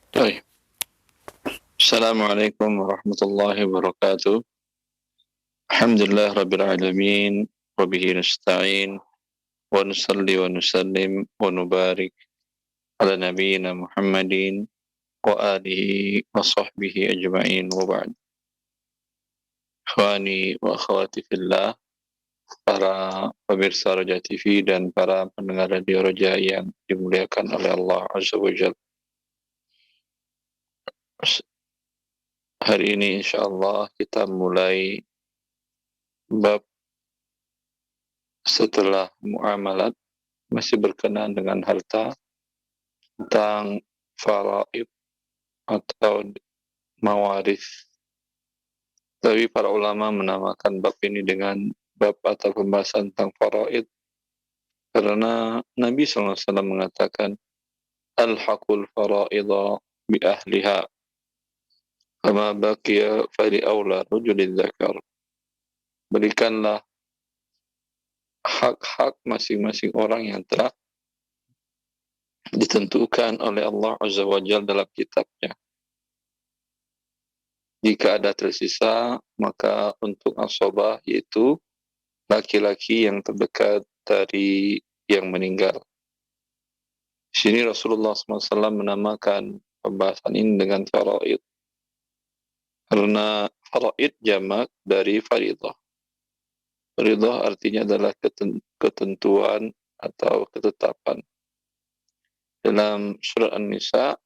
طيب. السلام عليكم ورحمة الله وبركاته. الحمد لله رب العالمين، وبه نستعين ونصلي ونسلم ونبارك على نبينا محمد وآله وصحبه أجمعين، وبعد. Ikhwani wa akhwati fillah, para pemirsa Roja TV dan para pendengar radio Roja yang dimuliakan oleh Allah Azza wa Jalla. Hari ini insyaallah kita mulai bab setelah muamalat, masih berkenaan dengan harta, tentang faraid atau mawaris. Tapi para ulama menamakan bab ini dengan bab atau pembahasan tentang faraid karena Nabi SAW mengatakan alhaqul faraida bi ahliha kama baqiya fali aula rajulin dzakar. Berikanlah hak-hak masing-masing orang yang telah ditentukan oleh Allah Azza wa Jalla dalam kitabnya. Jika ada tersisa, maka untuk asobah, yaitu laki-laki yang terdekat dari yang meninggal. Di sini Rasulullah SAW menamakan pembahasan ini dengan faraid, karena faraid jamak dari faridah. Faridah artinya adalah ketentuan atau ketetapan. Dalam surah An-Nisa,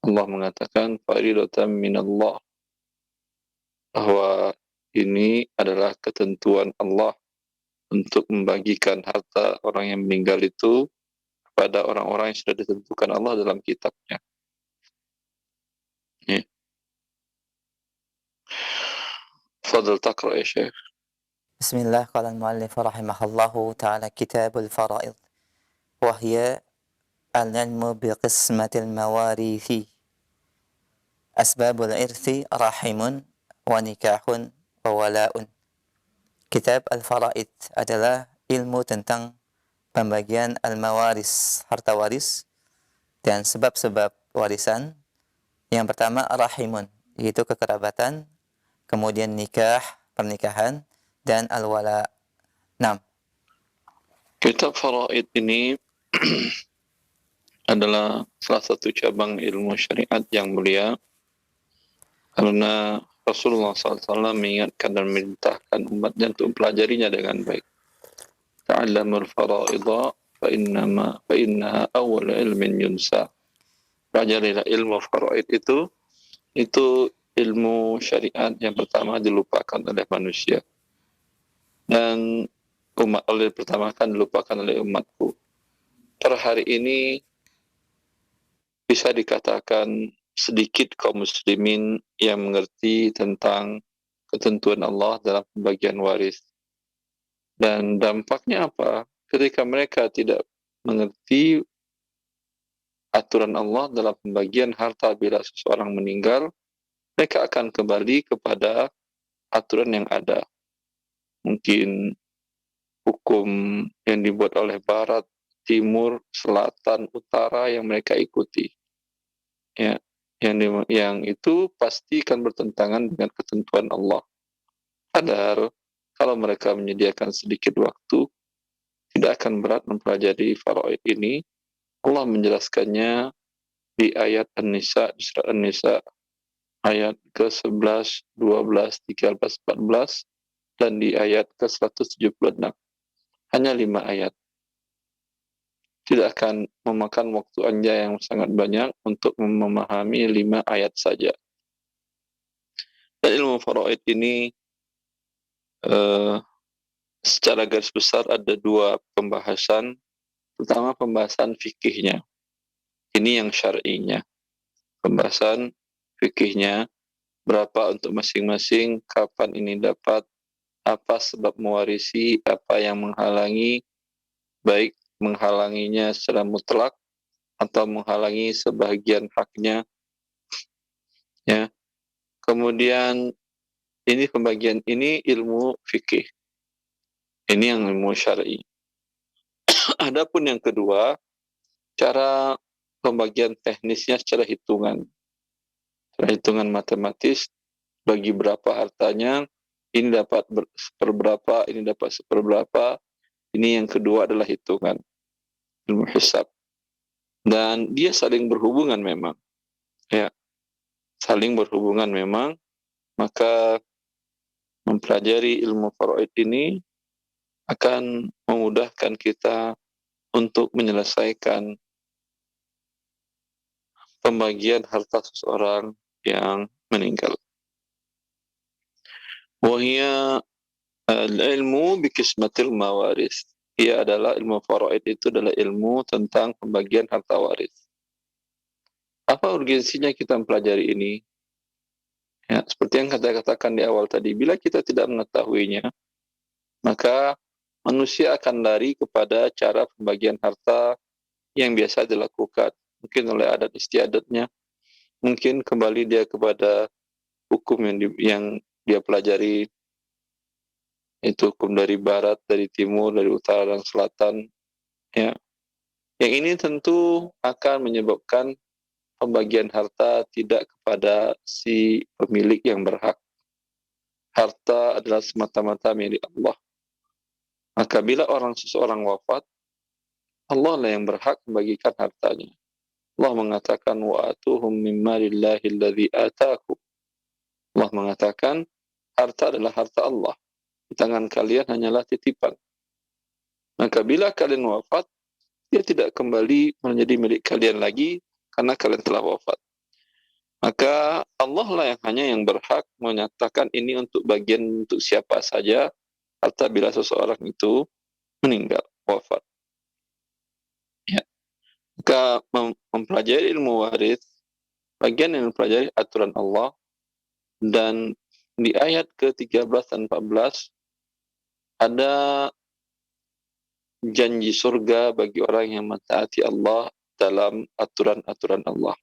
Allah mengatakan faridatan minallah, bahwa ini adalah ketentuan Allah untuk membagikan harta orang yang meninggal itu kepada orang-orang yang sudah ditentukan Allah dalam kitabnya. Ya. Fadl taqra ya Syekh. Bismillah, qala al-muallif rahimahullahu ta'ala kitabul faraid wa hiya al-ilmu bi qismatil mawarithi asbabul irthi rahimun wa nikahun wa wala'un. Kitab al-faraid adalah ilmu tentang pembagian al-mawaris, harta waris, dan sebab-sebab warisan. Yang pertama rahimun, yaitu kekerabatan, kemudian nikah, pernikahan, dan al-wala. 6. Kitab faraid ini adalah salah satu cabang ilmu syariat yang mulia, karena Rasulullah SAW mengingatkan dan memerintahkan umatnya untuk mempelajarinya dengan baik. Ta'allamul faraidha fa innaha awwal ilmin yunsa. Pelajarilah ilmu faraid itu ilmu syariat yang pertama dilupakan oleh manusia, dan pertama kan dilupakan oleh umatku. Per hari ini bisa dikatakan sedikit kaum muslimin yang mengerti tentang ketentuan Allah dalam pembagian waris. Dan dampaknya apa? Ketika mereka tidak mengerti aturan Allah dalam pembagian harta bila seseorang meninggal, mereka akan kembali kepada aturan yang ada. Mungkin hukum yang dibuat oleh Barat, Timur, Selatan, Utara yang mereka ikuti. Ya, yang itu pasti akan bertentangan dengan ketentuan Allah. Padahal kalau mereka menyediakan sedikit waktu, tidak akan berat mempelajari faraid ini. Allah menjelaskannya di ayat An-Nisa, di surah An-Nisa ayat ke-11, 12, 13, 14, dan di ayat ke-176. Hanya 5 ayat. Tidak akan memakan waktu Anda yang sangat banyak untuk memahami 5 ayat saja. Dan ilmu faraid ini secara garis besar ada 2 pembahasan. Pertama, pembahasan fikihnya. Ini yang syar'inya. Pembahasan fikihnya, berapa untuk masing-masing, kapan ini dapat, apa sebab mewarisi, apa yang menghalangi, baik menghalanginya secara mutlak atau menghalangi sebahagian haknya. Ya. Kemudian ini pembagian ini ilmu fikih. Ini yang ilmu syar'i. Adapun yang kedua, cara pembagian teknisnya secara hitungan. Secara hitungan matematis, bagi berapa hartanya, ini dapat seperberapa, ini dapat seperberapa. Ini yang kedua adalah hitungan, ilmu hisab. Dan dia saling berhubungan memang. Ya, saling berhubungan memang. Maka mempelajari ilmu faraid ini akan memudahkan kita untuk menyelesaikan pembagian harta seseorang yang meninggal. Wahia al-ilmu bikismatil mawaris. Ia adalah ilmu faraid, itu adalah ilmu tentang pembagian harta waris. Apa urgensinya kita mempelajari ini? Ya, seperti yang saya katakan di awal tadi, bila kita tidak mengetahuinya, maka manusia akan lari kepada cara pembagian harta yang biasa dilakukan. Mungkin oleh adat istiadatnya, mungkin kembali dia kepada hukum yang dia pelajari, itu hukum dari barat, dari timur, dari utara dan selatan. Ya, yang ini tentu akan menyebabkan pembagian harta tidak kepada si pemilik yang berhak. Harta adalah semata-mata milik Allah. Maka bila seseorang wafat, Allah lah yang berhak membagikan hartanya. Allah mengatakan, wa atuhum mimma lillahi alladhi ataku. Allah mengatakan, harta adalah harta Allah. Di tangan kalian hanyalah titipan. Maka bila kalian wafat, dia tidak kembali menjadi milik kalian lagi karena kalian telah wafat. Maka Allah lah yang berhak menyatakan ini untuk bagian untuk siapa saja harta bila seseorang itu meninggal, wafat. Ya. Maka mempelajari ilmu waris, bagian yang mempelajari aturan Allah, dan di ayat ke-13 dan 14 ada janji surga bagi orang yang mentaati Allah dalam aturan-aturan Allah.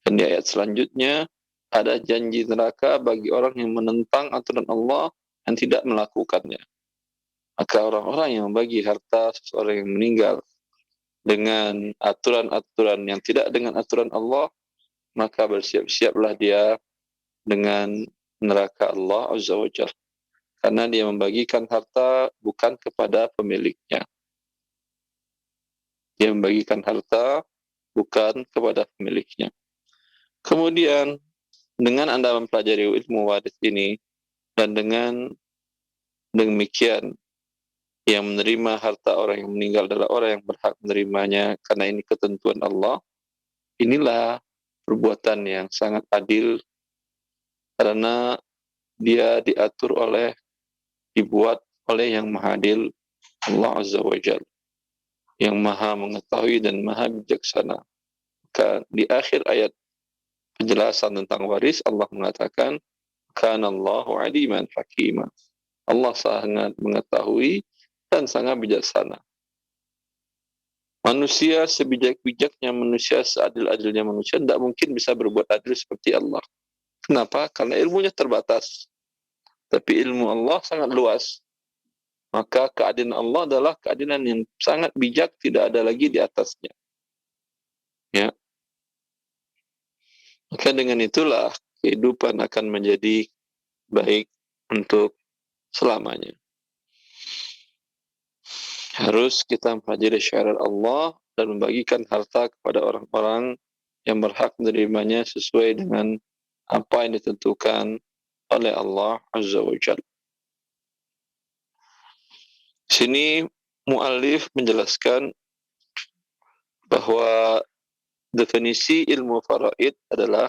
Dan di ayat selanjutnya ada janji neraka bagi orang yang menentang aturan Allah dan tidak melakukannya. Maka orang-orang yang membagi harta seseorang yang meninggal dengan aturan-aturan yang tidak dengan aturan Allah, maka bersiap-siaplah dia dengan neraka Allah Azza wa Jalla. Karena dia membagikan harta bukan kepada pemiliknya. Dia membagikan harta bukan kepada pemiliknya. Kemudian, dengan Anda mempelajari ilmu waris ini, dan dengan demikian, yang menerima harta orang yang meninggal adalah orang yang berhak menerimanya, karena ini ketentuan Allah. Inilah perbuatan yang sangat adil, karena dia dibuat oleh yang maha adil, Allah Azza wa Jalla, yang maha mengetahui dan maha bijaksana. Maka di akhir ayat penjelasan tentang waris, Allah mengatakan, kana Allahu aliman hakima. Allah sangat mengetahui dan sangat bijaksana. Manusia sebijak-bijaknya manusia, seadil-adilnya manusia, tidak mungkin bisa berbuat adil seperti Allah. Kenapa? Karena ilmunya terbatas. Tapi ilmu Allah sangat luas. Maka keadilan Allah adalah keadilan yang sangat bijak, tidak ada lagi di atasnya. Ya. Maka dengan itulah kehidupan akan menjadi baik untuk selamanya. Harus kita mempelajari syariat Allah dan membagikan harta kepada orang-orang yang berhak menerimanya sesuai dengan apa yang ditentukan oleh Allah Azza wa Jalla. Sini muallif menjelaskan bahwa definisi ilmu faraid adalah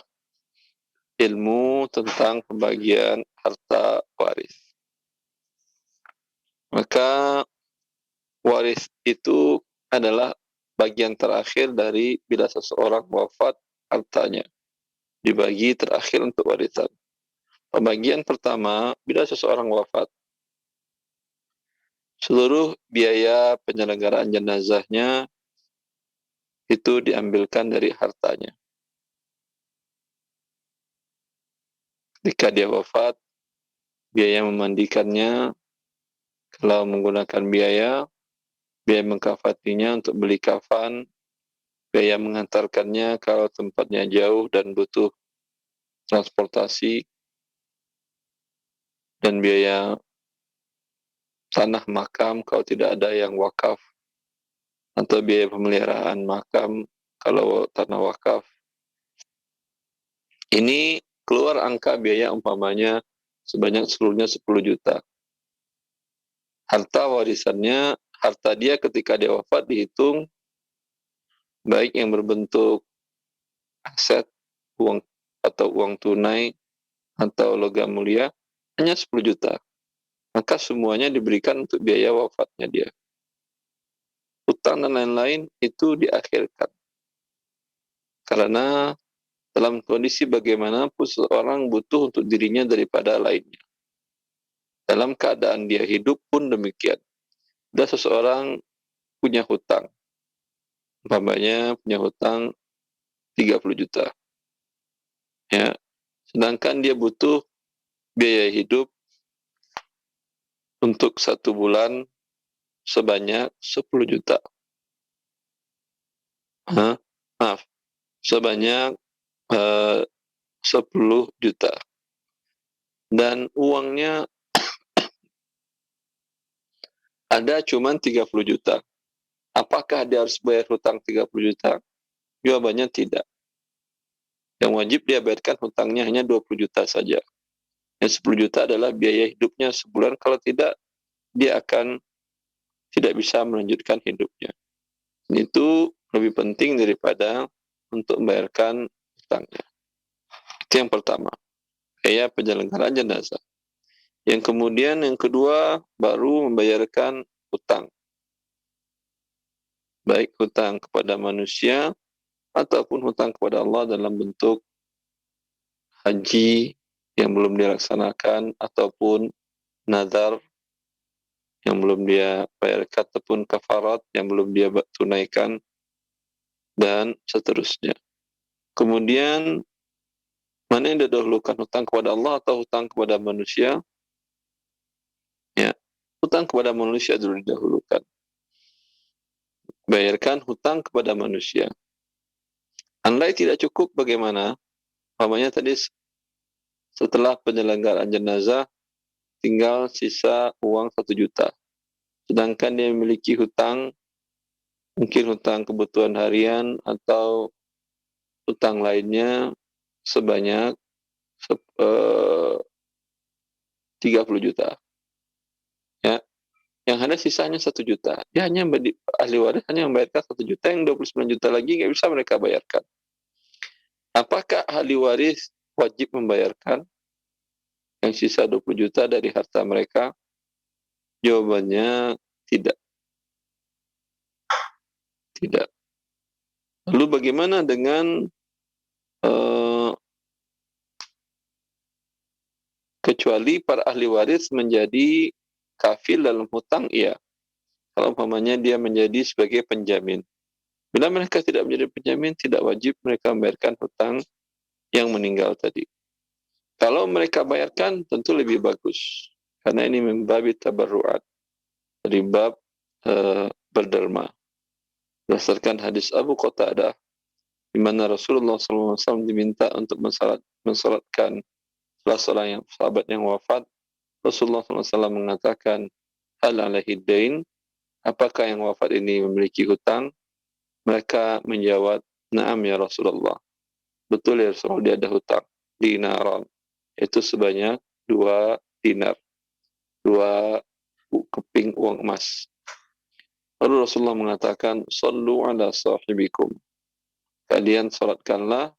ilmu tentang pembagian harta waris. Maka waris itu adalah bagian terakhir dari bila seseorang wafat, hartanya dibagi terakhir untuk warisan. Pembagian pertama, bila seseorang wafat, seluruh biaya penyelenggaraan jenazahnya itu diambilkan dari hartanya. Ketika dia wafat, biaya memandikannya, kalau menggunakan biaya mengkafaninya untuk beli kafan, biaya mengantarkannya kalau tempatnya jauh dan butuh transportasi, dan biaya tanah makam kalau tidak ada yang wakaf, atau biaya pemeliharaan makam kalau tanah wakaf. Ini keluar angka biaya umpamanya sebanyak seluruhnya 10 juta. Harta warisannya, harta dia ketika dia wafat dihitung baik yang berbentuk aset, uang atau uang tunai atau logam mulia, hanya 10 juta. Maka semuanya diberikan untuk biaya wafatnya dia. Utang dan lain-lain itu diakhirkan. Karena dalam kondisi bagaimanapun seseorang butuh untuk dirinya daripada lainnya. Dalam keadaan dia hidup pun demikian. Ada seseorang punya hutang. Umpamanya punya hutang 30 juta. Ya. Sedangkan dia butuh biaya hidup untuk 1 bulan sebanyak 10 juta. Maaf, sebanyak 10 juta. Dan uangnya ada cuma 30 juta. Apakah dia harus bayar hutang 30 juta? Jawabannya tidak. Yang wajib dia bayarkan hutangnya hanya 20 juta saja. Yang 10 juta adalah biaya hidupnya sebulan. Kalau tidak, dia akan tidak bisa melanjutkan hidupnya. Dan itu lebih penting daripada untuk membayarkan hutangnya. Itu yang pertama. Kayak penyelenggaraan jenazah. Yang kemudian, yang kedua, baru membayarkan hutang. Baik hutang kepada manusia ataupun hutang kepada Allah dalam bentuk haji yang belum dilaksanakan ataupun nazar yang belum dia bayarkan ataupun kafarat yang belum dia tunaikan dan seterusnya. Kemudian mana yang didahulukan, hutang kepada Allah atau hutang kepada manusia? Ya, hutang kepada manusia dulu didahulukan. Bayarkan hutang kepada manusia. Andai tidak cukup bagaimana? Umpamanya tadi setelah penyelenggaraan jenazah tinggal sisa uang 1 juta. Sedangkan dia memiliki hutang, mungkin hutang kebutuhan harian atau hutang lainnya sebanyak 30 juta. Ya, yang ada sisanya 1 juta. Dia hanya ahli waris hanya membayarkan 1 juta, yang 29 juta lagi nggak bisa mereka bayarkan. Apakah ahli waris wajib membayarkan yang sisa 20 juta dari harta mereka? Jawabannya tidak. Tidak. Lalu bagaimana dengan kecuali para ahli waris menjadi kafil dalam hutang, iya. Kalau umpamanya dia menjadi sebagai penjamin. Bila mereka tidak menjadi penjamin, tidak wajib mereka membayarkan hutang yang meninggal tadi. Kalau mereka bayarkan, tentu lebih bagus. Karena ini membabi tabarru'at. Dari bab berderma. Berdasarkan hadis Abu Qatadah, di mana Rasulullah SAW diminta untuk mensalatkan salah seorang sahabat yang wafat. Rasulullah SAW mengatakan, hal alaihi dain, apakah yang wafat ini memiliki hutang? Mereka menjawab, na'am ya Rasulullah. Betul ya Rasulullah, dia ada hutang. Dinaran. Itu sebanyak 2 dinar. 2 keping uang emas. Lalu Rasulullah mengatakan, sallu ala sahibikum. Kalian salatkanlah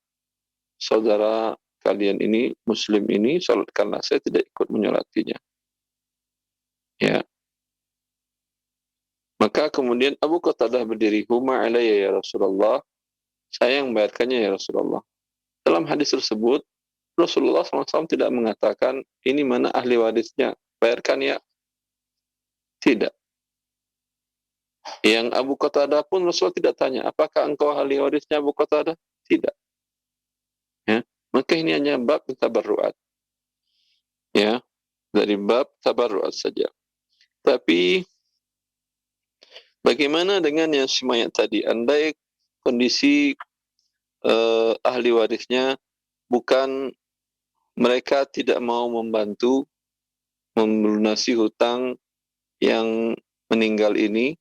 saudara kalian ini, muslim ini, salatkanlah. Saya tidak ikut menyolatinya. Ya. Maka kemudian Abu Qatadah berdiri, huma alayya ya Rasulullah. Saya yang membayarkannya ya Rasulullah. Dalam hadis tersebut, Rasulullah SAW tidak mengatakan, ini mana ahli warisnya, bayarkan ya. Tidak. Yang Abu Qatadah pun Rasulullah tidak tanya, apakah engkau ahli warisnya Abu Qatadah? Tidak. Ya. Maka ini hanya bab tabarru'at. Ya. Dari bab tabarru'at saja. Tapi bagaimana dengan yang si mayat tadi? Andai kondisi ahli warisnya bukan mereka tidak mau membantu melunasi hutang yang meninggal ini,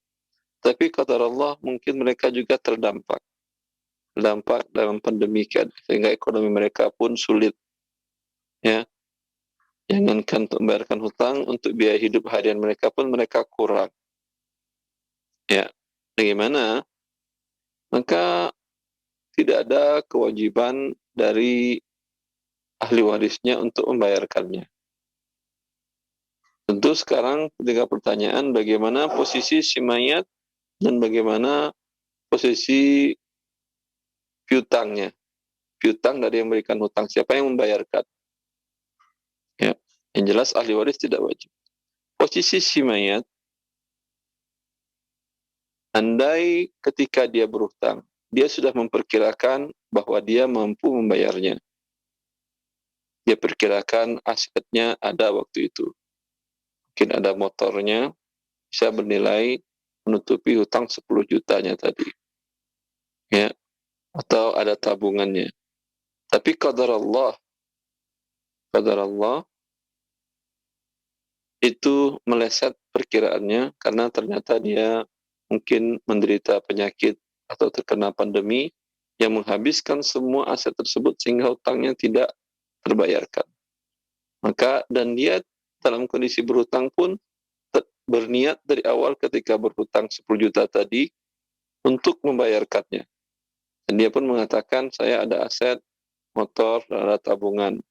tapi kata Allah mungkin mereka juga terdampak dalam pandemi sehingga ekonomi mereka pun sulit, ya. Jangankan untuk membayarkan hutang, untuk biaya hidup harian mereka pun mereka kurang, ya. Bagaimana? Maka tidak ada kewajiban dari ahli warisnya untuk membayarkannya. Tentu sekarang ketika pertanyaan bagaimana posisi si mayat dan bagaimana posisi piutangnya. Piutang dari yang memberikan hutang, siapa yang membayarkan? Ya, yang jelas ahli waris tidak wajib. Posisi si mayat, andai ketika dia berhutang, dia sudah memperkirakan bahwa dia mampu membayarnya. Dia perkirakan asetnya ada waktu itu. Mungkin ada motornya, bisa bernilai menutupi hutang 10 jutanya tadi. Ya, atau ada tabungannya. Tapi qadar Allah itu meleset perkiraannya karena ternyata dia mungkin menderita penyakit atau terkena pandemi yang menghabiskan semua aset tersebut sehingga hutangnya tidak terbayarkan. Maka dan dia dalam kondisi berhutang pun berniat dari awal ketika berhutang 10 juta tadi untuk membayarkannya. Dan dia pun mengatakan, saya ada aset motor, ada tabungan.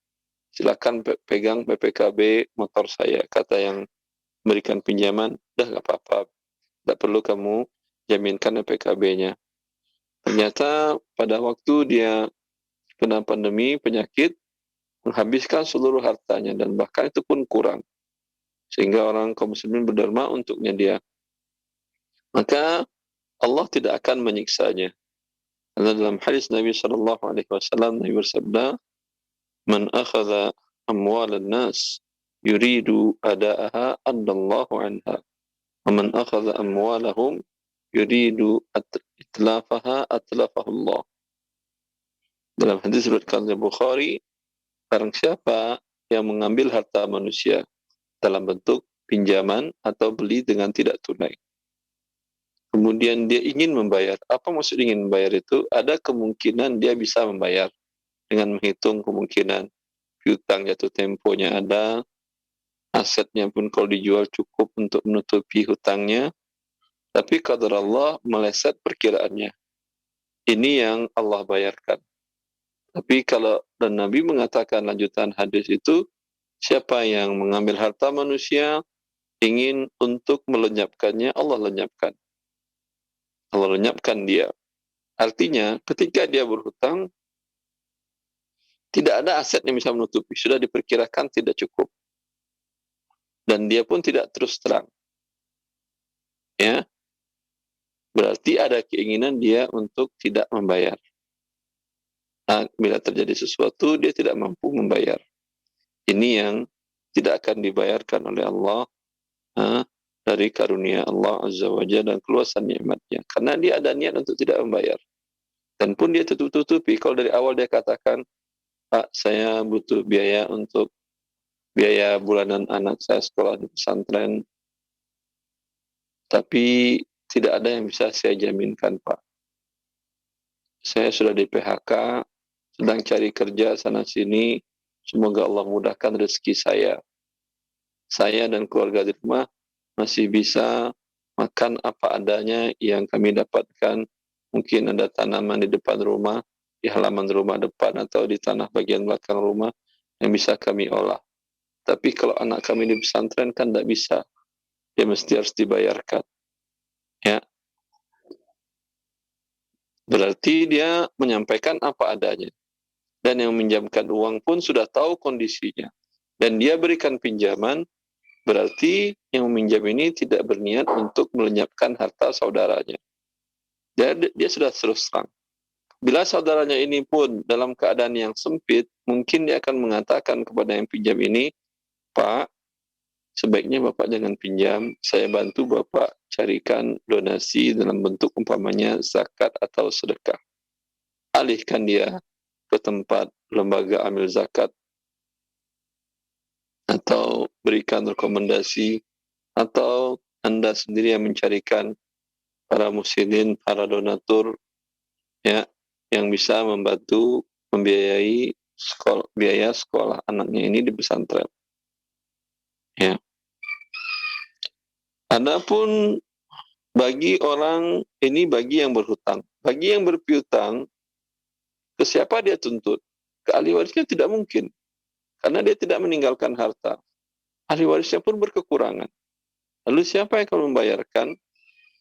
Silakan pegang PPKB motor saya. Kata yang memberikan pinjaman, dah nggak apa-apa. Tidak perlu kamu jaminkan PPKB-nya. Ternyata pada waktu dia kena pandemi, penyakit, menghabiskan seluruh hartanya dan bahkan itu pun kurang. Sehingga orang kaum muslimin berderma untuknya dia. Maka Allah tidak akan menyiksanya. Karena dalam hadis Nabi SAW, Nabi bersabda, "Man akhadha amwal an-nas yuridu ada'aha adallahu anha. Wa man akhadha amwalahum yuridu itlafaha atlafahu Allah." Dalam hadis riwayat Bukhari, barang siapa yang mengambil harta manusia dalam bentuk pinjaman atau beli dengan tidak tunai, kemudian dia ingin membayar. Apa maksud ingin membayar itu? Ada kemungkinan dia bisa membayar dengan menghitung kemungkinan piutang jatuh temponya ada, asetnya pun kalau dijual cukup untuk menutupi hutangnya, tapi qadar Allah meleset perkiraannya. Ini yang Allah bayarkan. Tapi kalau dan Nabi mengatakan lanjutan hadis itu, siapa yang mengambil harta manusia ingin untuk melenyapkannya, Allah lenyapkan. Allah lenyapkan dia. Artinya ketika dia berhutang, tidak ada aset yang bisa menutupi, sudah diperkirakan tidak cukup. Dan dia pun tidak terus terang. Ya, berarti ada keinginan dia untuk tidak membayar. Nah, bila terjadi sesuatu, dia tidak mampu membayar. Ini yang tidak akan dibayarkan oleh Allah dari karunia Allah Azza wa Jalla dan keluasan nikmatnya. Karena dia ada niat untuk tidak membayar. Dan pun dia tutup-tutupi. Kalau dari awal dia katakan, Pak, saya butuh biaya untuk biaya bulanan anak saya sekolah di pesantren, tapi tidak ada yang bisa saya jaminkan, Pak. Saya sudah di PHK, sedang cari kerja sana-sini, semoga Allah mudahkan rezeki saya. Saya dan keluarga di rumah masih bisa makan apa adanya yang kami dapatkan. Mungkin ada tanaman di depan rumah, di halaman rumah depan atau di tanah bagian belakang rumah yang bisa kami olah. Tapi kalau anak kami di pesantren kan tidak bisa. Dia mesti harus dibayarkan. Ya. Berarti dia menyampaikan apa adanya. Dan yang meminjamkan uang pun sudah tahu kondisinya. Dan dia berikan pinjaman, berarti yang meminjam ini tidak berniat untuk melenyapkan harta saudaranya. Dia sudah terus terang. Bila saudaranya ini pun dalam keadaan yang sempit, mungkin dia akan mengatakan kepada yang pinjam ini, Pak, sebaiknya Bapak jangan pinjam, saya bantu Bapak carikan donasi dalam bentuk umpamanya zakat atau sedekah. Alihkan dia ke tempat lembaga amil zakat, atau berikan rekomendasi, atau Anda sendiri yang mencarikan para muhsinin, para donatur, ya, yang bisa membantu membiayai biaya sekolah anaknya ini di pesantren. Ya. Adapun bagi orang ini, bagi yang berhutang, bagi yang berpiutang, ke siapa dia tuntut? Ke ahli warisnya tidak mungkin, karena dia tidak meninggalkan harta. Ahli warisnya pun berkekurangan. Lalu siapa yang akan membayarkan?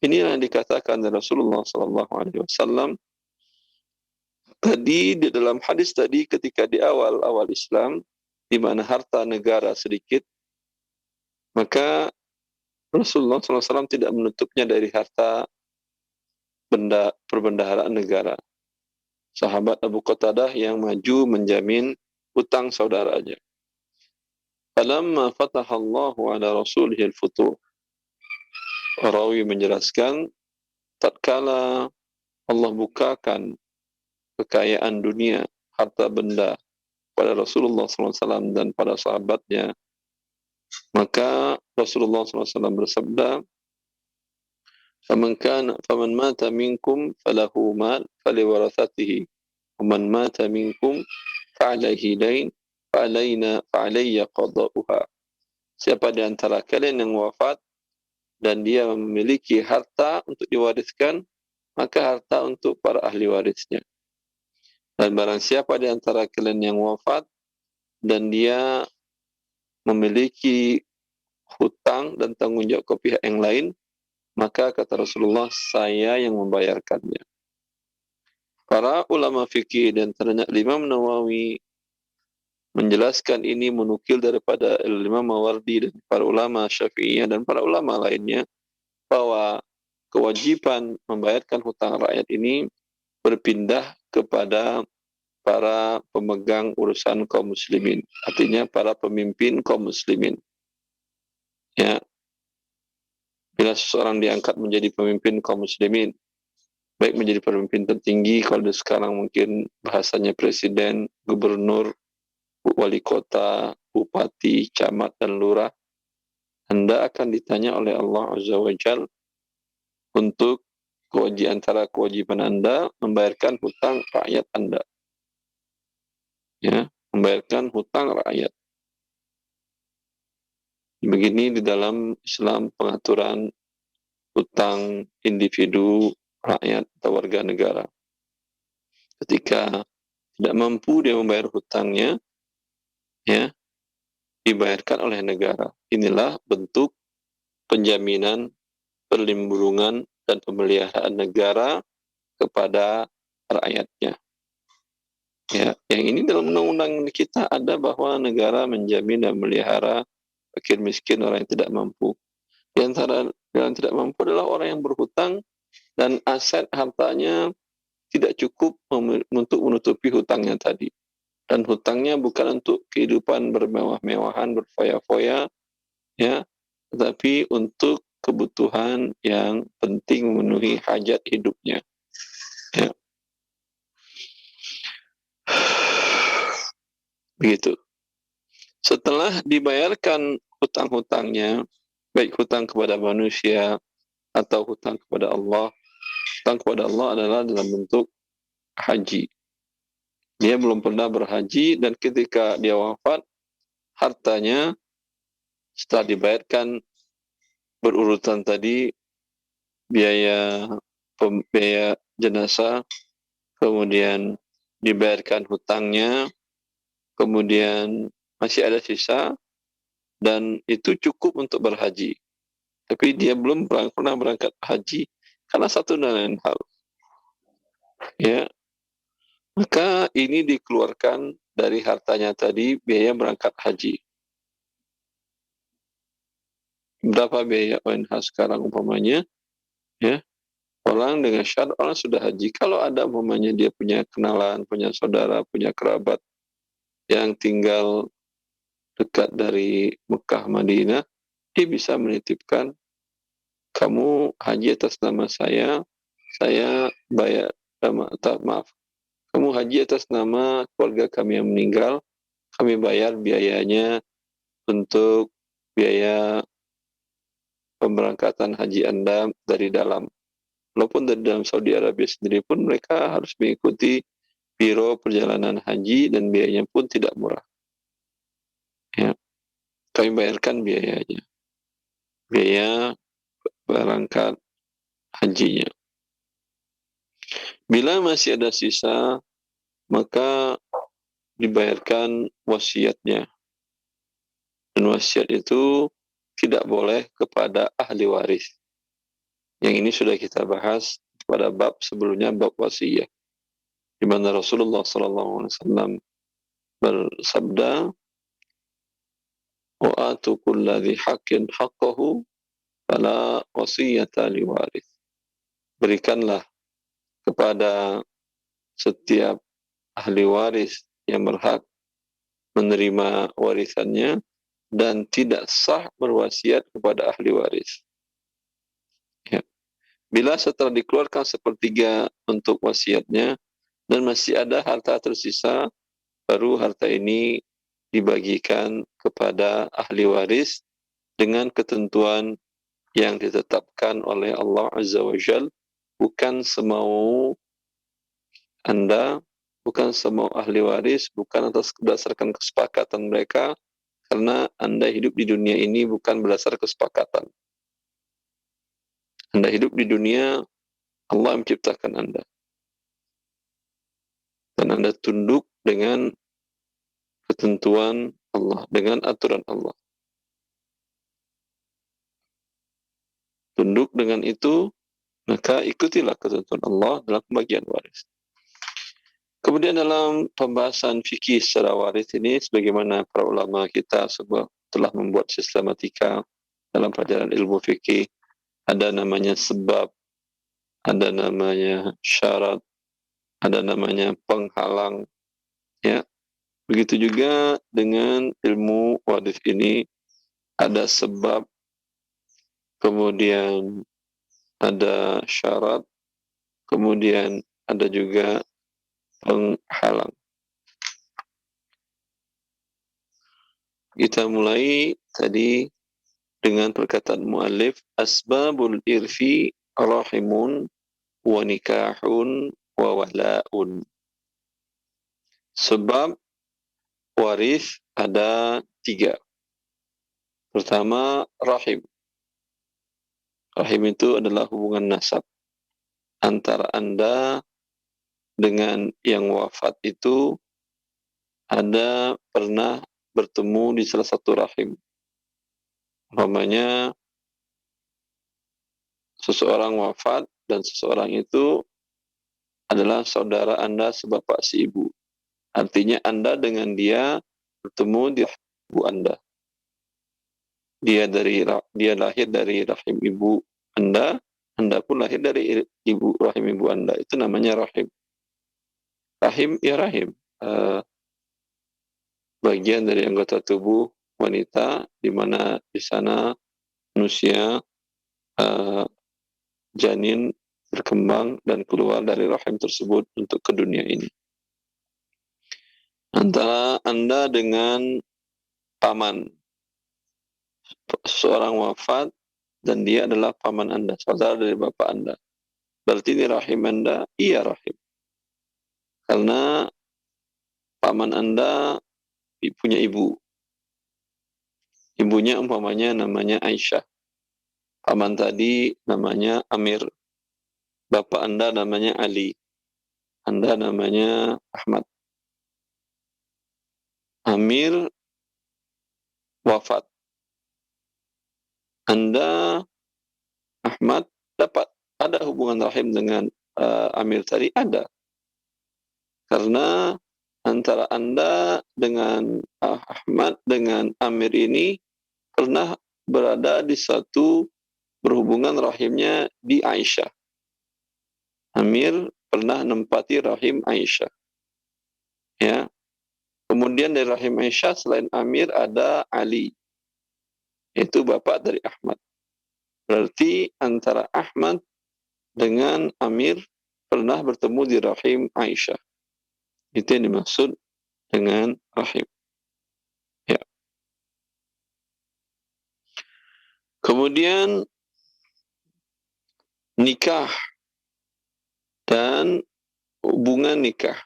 Inilah yang dikatakan Rasulullah SAW tadi di dalam hadis tadi, ketika di awal Islam, di mana harta negara sedikit, maka Rasulullah SAW tidak menutupnya dari harta perbendaharaan negara. Sahabat Abu Qatadah yang maju menjamin hutang saudaranya. Falamma fatahallahu ala rasulihil futuh. Rawi menjelaskan, tatkala Allah bukakan kekayaan dunia, harta benda pada Rasulullah SAW dan pada sahabatnya, maka Rasulullah SAW bersabda, faman mata minkum falahu mal faliwarathatihi, waman mata minkum fa'alaihi dain fa'alayya qada'uha. Siapa di antara kalian yang wafat dan dia memiliki harta untuk diwariskan, maka harta untuk para ahli warisnya. Dan barang siapa di antara kalian yang wafat dan dia memiliki hutang dan tanggung jawab ke pihak yang lain, maka kata Rasulullah, saya yang membayarkannya. Para ulama fikih dan ternyata Imam Nawawi menjelaskan ini, menukil daripada Imam Mawardi dan para ulama Syafi'iyah dan para ulama lainnya, bahwa kewajiban membayarkan hutang rakyat ini berpindah kepada para pemegang urusan kaum muslimin, artinya para pemimpin kaum muslimin. Ya, bila seseorang diangkat menjadi pemimpin kaum muslimin, baik menjadi pemimpin tertinggi, kalau sekarang mungkin bahasanya presiden, gubernur, wali kota, bupati, camat, dan lurah, Anda akan ditanya oleh Allah Azza wa Jal untuk antara kewajiban Anda membayarkan hutang rakyat Anda. Ya, membayarkan hutang rakyat. Begini di dalam Islam pengaturan hutang individu, rakyat, atau warga negara. Ketika tidak mampu dia membayar hutangnya, ya, dibayarkan oleh negara. Inilah bentuk penjaminan, perlindungan, dan pemeliharaan negara kepada rakyatnya. Ya, yang ini dalam undang-undang kita ada bahwa negara menjamin dan memelihara fakir miskin, orang yang tidak mampu. Di antara yang tidak mampu adalah orang yang berhutang dan aset hartanya tidak cukup untuk menutupi hutangnya tadi. Dan hutangnya bukan untuk kehidupan bermewah-mewahan, berfoya-foya, ya, tetapi untuk kebutuhan yang penting memenuhi hajat hidupnya. Ya. Begitu. Setelah dibayarkan hutang-hutangnya, baik hutang kepada manusia atau hutang kepada Allah, hutang kepada Allah adalah dalam bentuk haji. Dia belum pernah berhaji, dan ketika dia wafat, hartanya setelah dibayarkan berurutan tadi, biaya jenazah, kemudian dibayarkan hutangnya, kemudian masih ada sisa, dan itu cukup untuk berhaji. Tapi dia belum pernah berangkat haji karena satu dan lain hal. Ya, maka ini dikeluarkan dari hartanya tadi, biaya berangkat haji. Berapa biaya ONH sekarang umpamanya? Ya, orang dengan syarat orang sudah haji. Kalau ada umpamanya dia punya kenalan, punya saudara, punya kerabat yang tinggal dekat dari Mekah, Madinah, dia bisa menitipkan, kamu haji atas nama saya bayar, maaf, kamu haji atas nama keluarga kami yang meninggal, kami bayar biayanya untuk biaya pemberangkatan haji Anda dari dalam. Walaupun dari dalam Saudi Arabia sendiri pun mereka harus mengikuti biro perjalanan haji dan biayanya pun tidak murah. Ya, kami bayarkan biayanya, biaya berangkat hajinya. Bila masih ada sisa, maka dibayarkan wasiatnya. Dan wasiat itu tidak boleh kepada ahli waris. Yang ini sudah kita bahas pada bab sebelumnya, bab wasiyah, di mana Rasulullah SAW bersabda, wa atu kulla dhi haqqin haqqahu fala wasiyata liwaris. Berikanlah kepada setiap ahli waris yang berhak menerima warisannya dan tidak sah berwasiat kepada ahli waris. Ya. Bila setelah dikeluarkan sepertiga untuk wasiatnya dan masih ada harta tersisa, baru harta ini dibagikan kepada ahli waris dengan ketentuan yang ditetapkan oleh Allah Azza wa Jal, bukan semau Anda, bukan semau ahli waris, bukan atas berdasarkan kesepakatan mereka, karena Anda hidup di dunia ini bukan berdasar kesepakatan. Anda hidup di dunia, Allah menciptakan Anda. Dan Anda tunduk dengan ketentuan Allah, dengan aturan Allah. Tunduk dengan itu, maka ikutilah ketentuan Allah dalam pembagian waris. Kemudian dalam pembahasan fikih secara waris ini, sebagaimana para ulama kita telah membuat sistematika dalam pelajaran ilmu fikih, ada namanya sebab, ada namanya syarat, ada namanya penghalang. Ya, begitu juga dengan ilmu waris ini, ada sebab, kemudian ada syarat, kemudian ada juga penghalang. Kita mulai tadi dengan perkataan muallif, asbabul irfi rahimun wa nikahun wa wala'un. Sebab waris ada 3. Pertama, rahim. Rahim itu adalah hubungan nasab antara Anda dengan yang wafat itu. Anda pernah bertemu di salah satu rahim. Umpamanya seseorang wafat dan seseorang itu adalah saudara Anda sebapak seibu. Artinya Anda dengan dia bertemu di ibu Anda. Dia lahir dari rahim ibu Anda pun lahir dari rahim ibu Anda. Itu namanya rahim. Rahim ya rahim. Bagian dari anggota tubuh wanita, di mana di sana manusia janin berkembang dan keluar dari rahim tersebut untuk ke dunia ini. Antara Anda dengan paman, seorang wafat dan dia adalah paman Anda, saudara dari bapak Anda. Berarti ini rahim Anda? Iya, rahim. Karena paman Anda punya ibu. Ibunya umpamanya namanya Aisyah. Paman tadi namanya Amir. Bapak Anda namanya Ali. Anda namanya Ahmad. Amir wafat. Anda, Ahmad, ada hubungan rahim dengan Amir tadi? Ada. Karena antara Anda dengan Ahmad dengan Amir ini pernah berada di satu berhubungan rahimnya di Aisyah. Amir pernah menempati rahim Aisyah. Ya. Kemudian dari rahim Aisyah selain Amir ada Ali. yaitu bapak dari Ahmad. Berarti antara Ahmad dengan Amir pernah bertemu di rahim Aisyah. Itu yang dimaksud dengan rahim. Ya. Kemudian nikah dan hubungan nikah.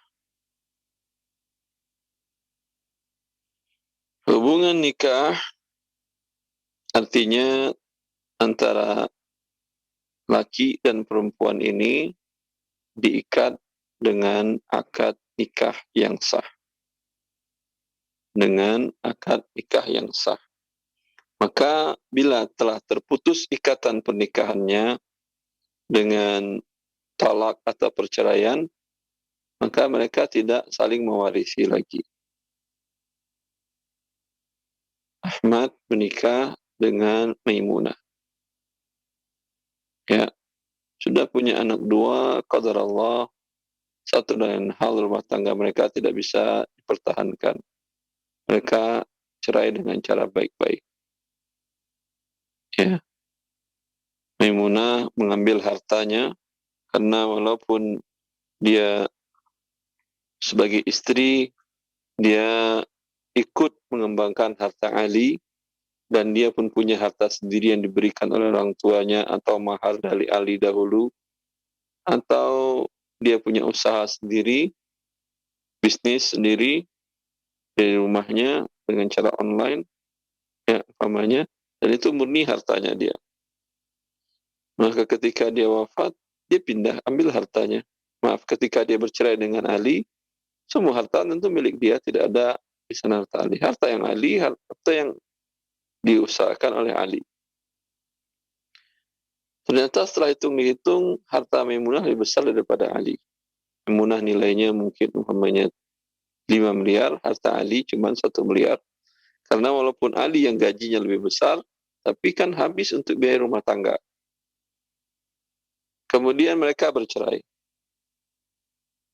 Hubungan nikah artinya antara laki dan perempuan ini diikat dengan akad nikah yang sah. Dengan akad nikah yang sah. Maka bila telah terputus ikatan pernikahannya dengan talak atau perceraian, maka mereka tidak saling mewarisi lagi. Ahmad menikah dengan Maimunah. Ya, sudah punya anak dua, qadar Allah, satu dan hal rumah tangga mereka tidak bisa dipertahankan. Mereka cerai dengan cara baik-baik. Ya. Maimunah mengambil hartanya karena walaupun dia sebagai istri, dia ikut mengembangkan harta Ali, dan dia pun punya harta sendiri yang diberikan oleh orang tuanya atau mahar dari Ali dahulu, atau dia punya usaha sendiri, bisnis sendiri dari rumahnya dengan cara online, ya umpamanya, dan itu murni hartanya dia. Maka ketika dia wafat, dia pindah ambil hartanya. Maaf, ketika dia bercerai dengan Ali, semua harta tentu milik dia, tidak ada di sana harta Ali. Harta yang Ali, harta yang diusahakan oleh Ali. Ternyata setelah hitung-hitung, harta Maimunah lebih besar daripada Ali. Maimunah nilainya mungkin umpamanya 5 miliar, harta Ali cuma 1 miliar. Karena walaupun Ali yang gajinya lebih besar, tapi kan habis untuk biaya rumah tangga. Kemudian mereka bercerai.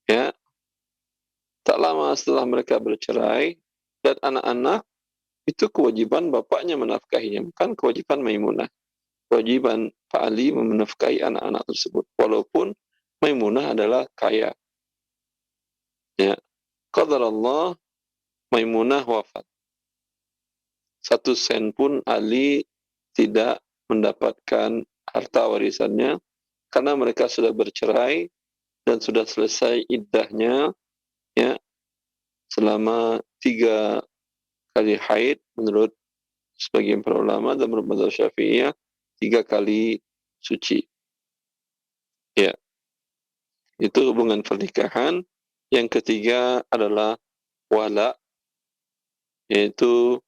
Ya, tak lama setelah mereka bercerai, dan anak-anak, itu kewajiban bapaknya menafkahinya, bukan kewajiban Maimunah. Kewajiban Pak Ali menafkahi anak-anak tersebut, walaupun Maimunah adalah kaya. Ya, qadar Allah, Maimunah wafat. 1 sen pun Ali tidak mendapatkan harta warisannya karena mereka sudah bercerai dan sudah selesai iddahnya, ya, selama 3 kali haid menurut sebagian para ulama, dan menurut mazhab Syafi'iyah 3 kali suci. Ya, itu hubungan pernikahan. Yang ketiga adalah wala, yaitu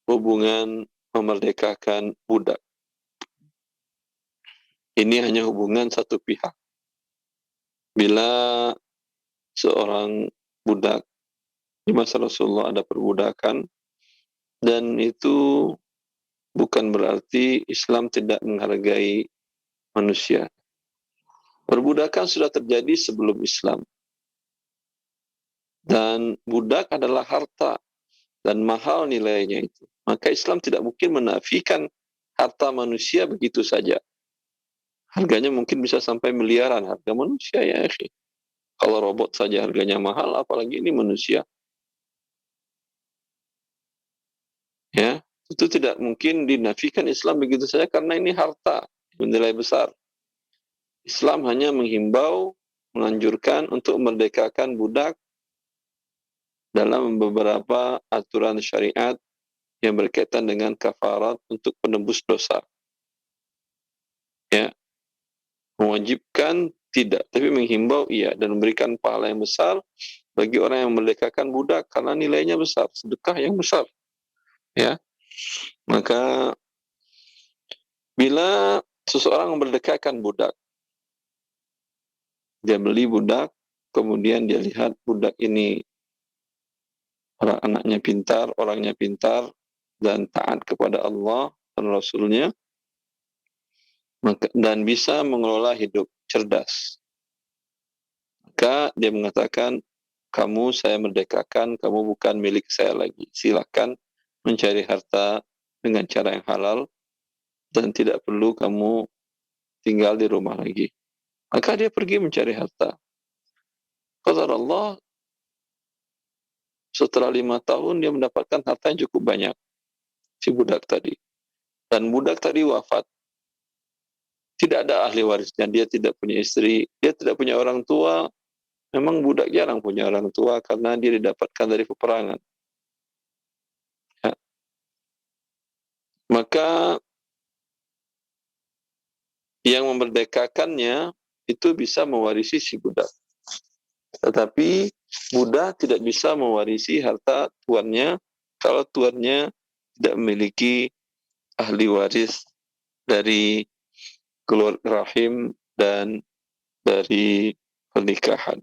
hubungan memerdekakan budak. Ini hanya hubungan satu pihak. Bila seorang budak, di masa Rasulullah ada perbudakan, dan itu bukan berarti Islam tidak menghargai manusia. Perbudakan sudah terjadi sebelum Islam. Dan budak adalah harta dan mahal nilainya itu. Maka Islam tidak mungkin menafikan harta manusia begitu saja. Harganya mungkin bisa sampai miliaran harga manusia, ya akhi. Kalau robot saja harganya mahal, apalagi ini manusia. Ya, itu tidak mungkin dinafikan Islam begitu saja karena ini harta bernilai besar. Islam hanya menghimbau, menganjurkan untuk memerdekakan budak dalam beberapa aturan syariat yang berkaitan dengan kafarat untuk penebus dosa. Ya, mewajibkan tidak, tapi menghimbau iya, dan memberikan pahala yang besar bagi orang yang memerdekakan budak karena nilainya besar, sedekah yang besar. Ya, maka bila seseorang memerdekakan budak, dia beli budak, kemudian dia lihat budak ini anaknya pintar, orangnya pintar, dan taat kepada Allah dan Rasulnya, dan bisa mengelola hidup cerdas. Maka dia mengatakan, kamu saya merdekakan, kamu bukan milik saya lagi. Silakan mencari harta dengan cara yang halal dan tidak perlu kamu tinggal di rumah lagi. Maka dia pergi mencari harta. Qadar Allah, setelah 5 tahun dia mendapatkan harta yang cukup banyak, si budak tadi. Dan budak tadi wafat. Tidak ada ahli warisnya, dia tidak punya istri, dia tidak punya orang tua. Memang budak jarang punya orang tua karena dia didapatkan dari peperangan. Ya. Maka yang memerdekakannya itu bisa mewarisi si budak. Tetapi budak tidak bisa mewarisi harta tuannya kalau tuannya tidak memiliki ahli waris dari keluarga rahim dan dari pernikahan.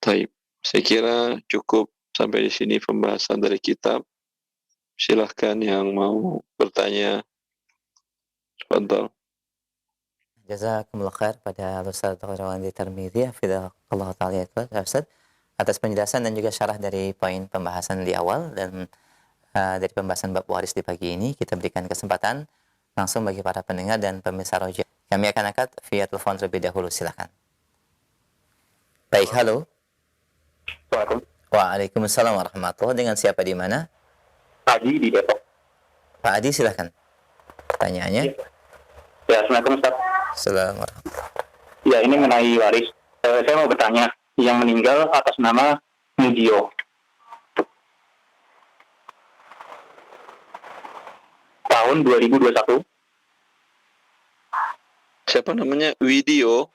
Taib. Saya kira cukup sampai di sini pembahasan dari kitab. Silahkan yang mau bertanya. Tafadhal. Jazakumullah khair pada Ustaz Dr. Wandi Tarmidhi, hafizahullah ta'ala ya Ustaz, atas penjelasan dan juga syarah dari poin pembahasan di awal. Dan dari pembahasan bab waris di pagi ini kita berikan kesempatan langsung bagi para pendengar dan pemirsa Roja. Kami akan angkat via telepon terlebih dahulu, silakan. Baik, halo. Waalaikumsalam warahmatullahi. Dengan siapa di mana? Adi di Depok. Pak Adi, silakan. Pertanyaannya. Ya, Assalamualaikum Ustaz. Assalamualaikum. Ya, ini mengenai waris. Saya mau bertanya, yang meninggal atas nama Mujio. Tahun 2021. Siapa namanya? Widio.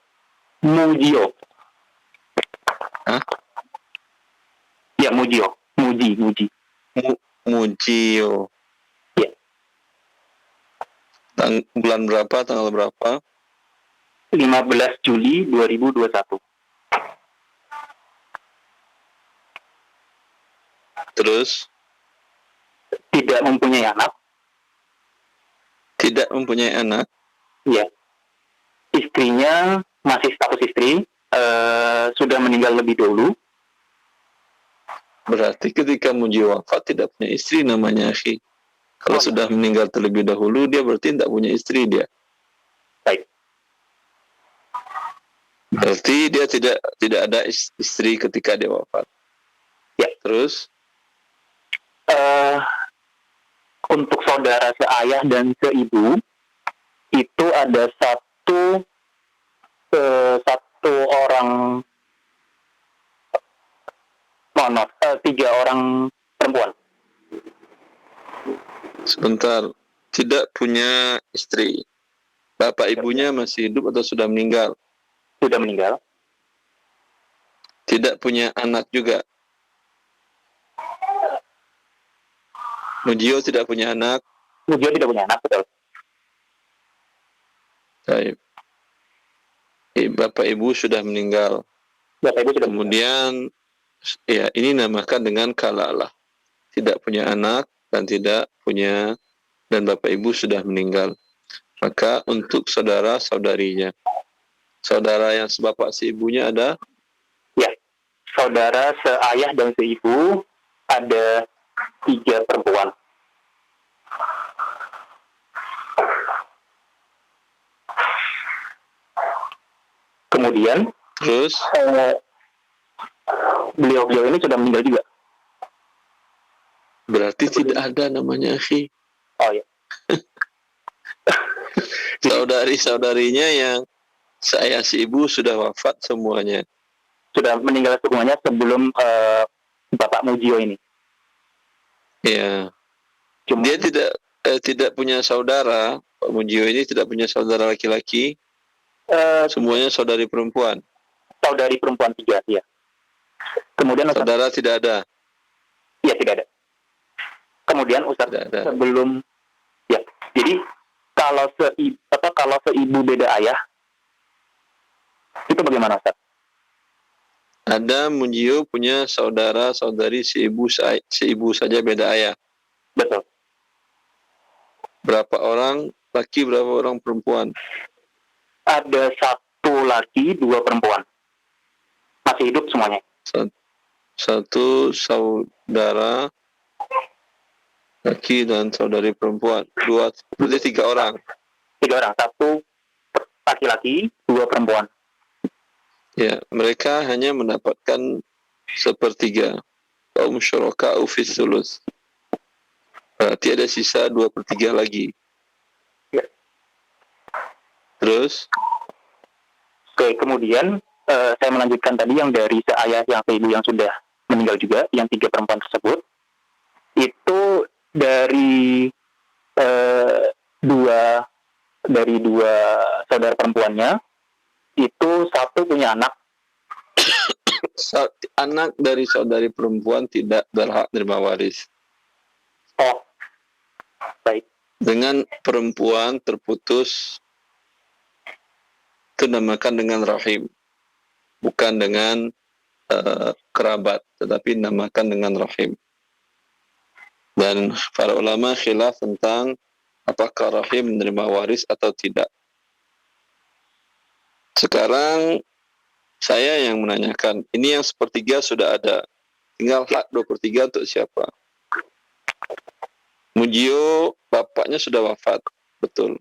Mujio. Hah? Ya, Mujio. Muji. Mujio. Ya. Bulan berapa, tanggal berapa? 15 Juli 2021. Terus? Tidak mempunyai anak. Tidak mempunyai anak. Ya. Istrinya masih status istri. Sudah meninggal lebih dulu. Berarti ketika Mujio wafat tidak punya istri namanya, akhi. Kalau sudah meninggal terlebih dahulu, dia berarti tidak punya istri dia. Baik. Berarti dia tidak ada istri ketika dia wafat. Ya. Terus? Untuk saudara seayah dan seibu itu ada satu orang, tiga orang perempuan. Sebentar. Tidak punya istri. Bapak ibunya masih hidup atau sudah meninggal? Sudah meninggal. Tidak punya anak juga. Mujio tidak punya anak. Mujio tidak punya anak, betul. Baik. Bapak ibu sudah meninggal. Bapak ibu sudah Kemudian ya ini namakan dengan kalalah. Tidak punya anak dan tidak punya, dan bapak ibu sudah meninggal. Maka untuk saudara-saudarinya, saudara yang sebapak seibunya ada? Ya, saudara seayah dan seibu ada 3 perempuan. Kemudian Terus? Beliau ini sudah meninggal juga. Berarti tidak ada namanya, akhi. Oh ya. Saudari-saudarinya yang seayah seibu sudah wafat semuanya. Sudah meninggal semuanya sebelum Bapak Mujio ini. Ya. Cuma Dia tidak punya saudara. Pak Mujio ini tidak punya saudara laki-laki. Semuanya saudari perempuan. saudari perempuan 3, ya. Kemudian Ustaz, Saudara tidak ada. ya tidak ada. Kemudian Ustaz, sebelum ya. Jadi kalau seibu beda ayah itu bagaimana Ustaz? Ada Mujio punya saudara-saudari seibu saja beda ayah. Betul. Berapa orang laki, berapa orang perempuan? Ada 1 laki, 2 perempuan. Masih hidup semuanya. Satu saudara laki dan saudari perempuan. Berarti 3 orang. 3 orang, 1 laki-laki, 2 perempuan. Ya, mereka hanya mendapatkan 1/3. Kaum syuraka'u fis sulus. Berarti ada sisa 2/3 lagi. Ya. Terus? Oke, kemudian saya melanjutkan tadi yang dari seayah yang seibu yang sudah meninggal juga, yang 3 perempuan tersebut, itu dari dua saudara perempuannya, itu 1 punya anak. Anak dari saudari perempuan tidak berhak menerima waris. Oh, baik. Dengan perempuan terputus, itu dinamakan dengan rahim. Bukan dengan kerabat, tetapi dinamakan dengan rahim. Dan para ulama khilaf tentang apakah rahim menerima waris atau tidak. Sekarang saya yang menanyakan, ini yang 1/3 sudah ada, tinggal hak 2/3 untuk siapa? Mujio bapaknya sudah wafat, betul.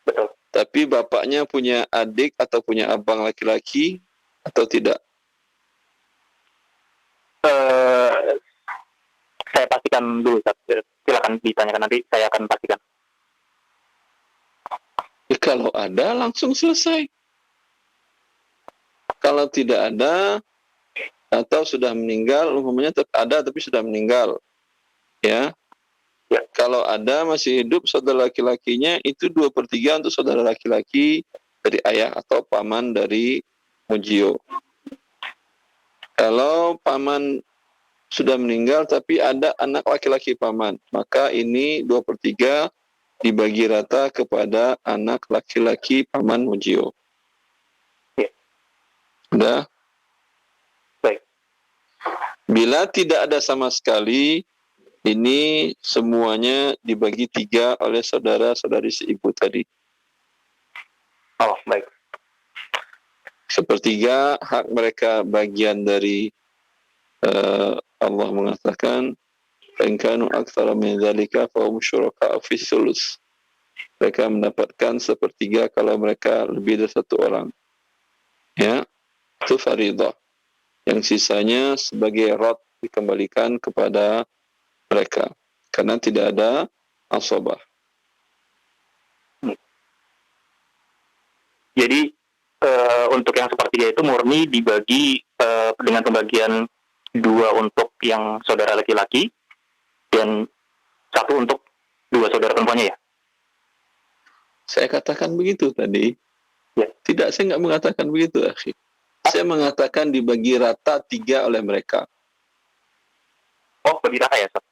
Betul. Tapi bapaknya punya adik atau punya abang laki-laki atau tidak? Saya pastikan dulu, silakan ditanyakan, nanti saya akan pastikan. Ya, kalau ada langsung selesai. Kalau tidak ada atau sudah meninggal, umumnya tetap ada tapi sudah meninggal. Ya. Ya. Kalau ada masih hidup saudara laki-lakinya, itu 2/3 untuk saudara laki-laki dari ayah atau paman dari Mujio. Kalau paman sudah meninggal tapi ada anak laki-laki paman, maka ini 2/3 dibagi rata kepada anak laki-laki paman Mujio. Ya. Sudah? Baik. Bila tidak ada sama sekali, ini semuanya dibagi 3 oleh saudara-saudari seibu tadi. Oh, baik. 1/3 hak mereka bagian dari Allah mengatakan in kanu aktsara min dzalika fa hum syuraka'u fis sulus. Mereka mendapatkan 1/3 kalau mereka lebih dari 1 orang. Ya, itu faridah. Yang sisanya sebagai rad dikembalikan kepada mereka karena tidak ada asabah. Jadi untuk yang 1/3 itu murni dibagi dengan pembagian 2 untuk yang saudara laki-laki dan 1 untuk 2 saudara perempuannya, ya? Saya katakan begitu tadi. Ya. Tidak, saya nggak mengatakan begitu, akhi. Saya mengatakan dibagi rata 3 oleh mereka. Oh, bagi rata ya, Ustaz?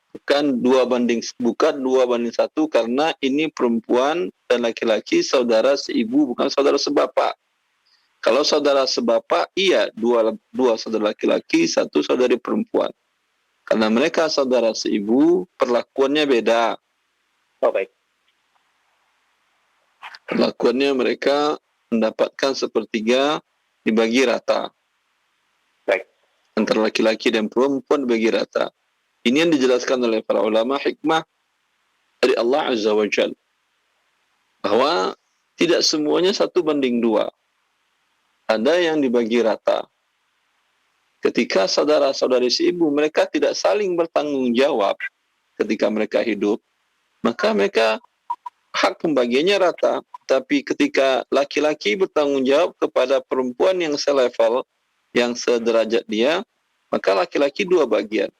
Bukan 2/1 karena ini perempuan dan laki-laki saudara seibu, bukan saudara sebapak. Kalau saudara sebapak, iya, 2 saudara laki-laki, 1 saudari perempuan. Karena mereka saudara seibu, perlakuannya beda. Oh, baik. Perlakuannya mereka mendapatkan 1/3 dibagi rata. Baik. Antara laki-laki dan perempuan dibagi rata. Ini yang dijelaskan oleh para ulama hikmah dari Allah Azza wa Jal. Bahwa tidak semuanya 1/2. Ada yang dibagi rata. Ketika saudara-saudari seibu mereka tidak saling bertanggung jawab ketika mereka hidup, maka mereka hak pembagiannya rata. Tapi ketika laki-laki bertanggung jawab kepada perempuan yang selevel, yang sederajat dia, maka laki-laki 2 bagian.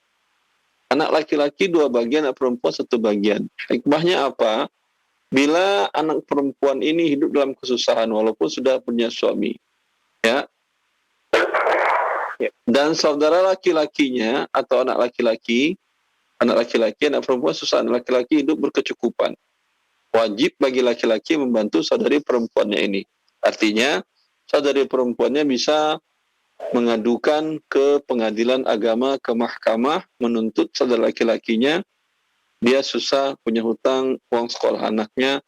Anak laki-laki 2 bagian, anak perempuan 1 bagian. Hikmahnya apa? Bila anak perempuan ini hidup dalam kesusahan walaupun sudah punya suami, ya, dan saudara laki-lakinya atau anak laki-laki, anak perempuan susah, anak laki-laki hidup berkecukupan. Wajib bagi laki-laki membantu saudari perempuannya ini. Artinya, saudari perempuannya bisa mengadukan ke pengadilan agama, ke mahkamah, menuntut saudara laki-lakinya, dia susah, punya hutang, uang sekolah anaknya,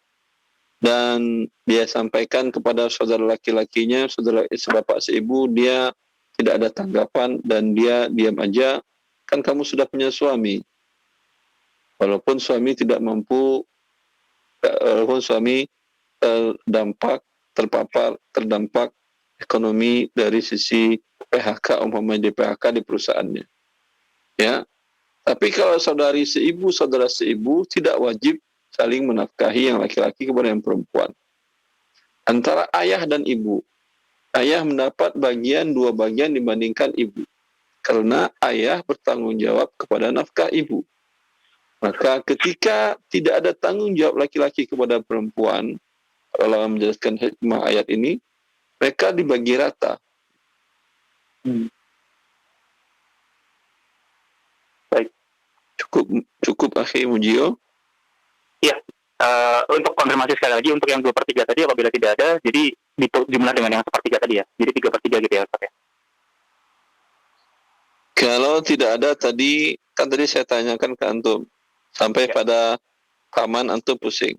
dan dia sampaikan kepada saudara laki-lakinya, saudara sebapak seibu, dia tidak ada tanggapan dan dia diam aja, kan kamu sudah punya suami. Walaupun suami tidak mampu, walaupun suami terdampak ekonomi dari sisi PHK, umpamanya di PHK di perusahaannya. Ya, tapi kalau saudara seibu tidak wajib saling menafkahi yang laki-laki kepada yang perempuan. Antara ayah dan ibu, ayah mendapat dua bagian dibandingkan ibu, karena ayah bertanggung jawab kepada nafkah ibu. Maka ketika tidak ada tanggung jawab laki-laki kepada perempuan, kalau menjelaskan hikmah ayat ini, mereka dibagi rata. Baik. Cukup akhi Mujio. Iya. Untuk konfirmasi sekali lagi, untuk yang 2/3 tadi apabila tidak ada, jadi jumlah dengan yang 1/3 tadi ya. Jadi 3/3 gitu ya, Pak ya. Kalau tidak ada tadi, kan tadi saya tanyakan ke antum, sampai pada paman antum pusing.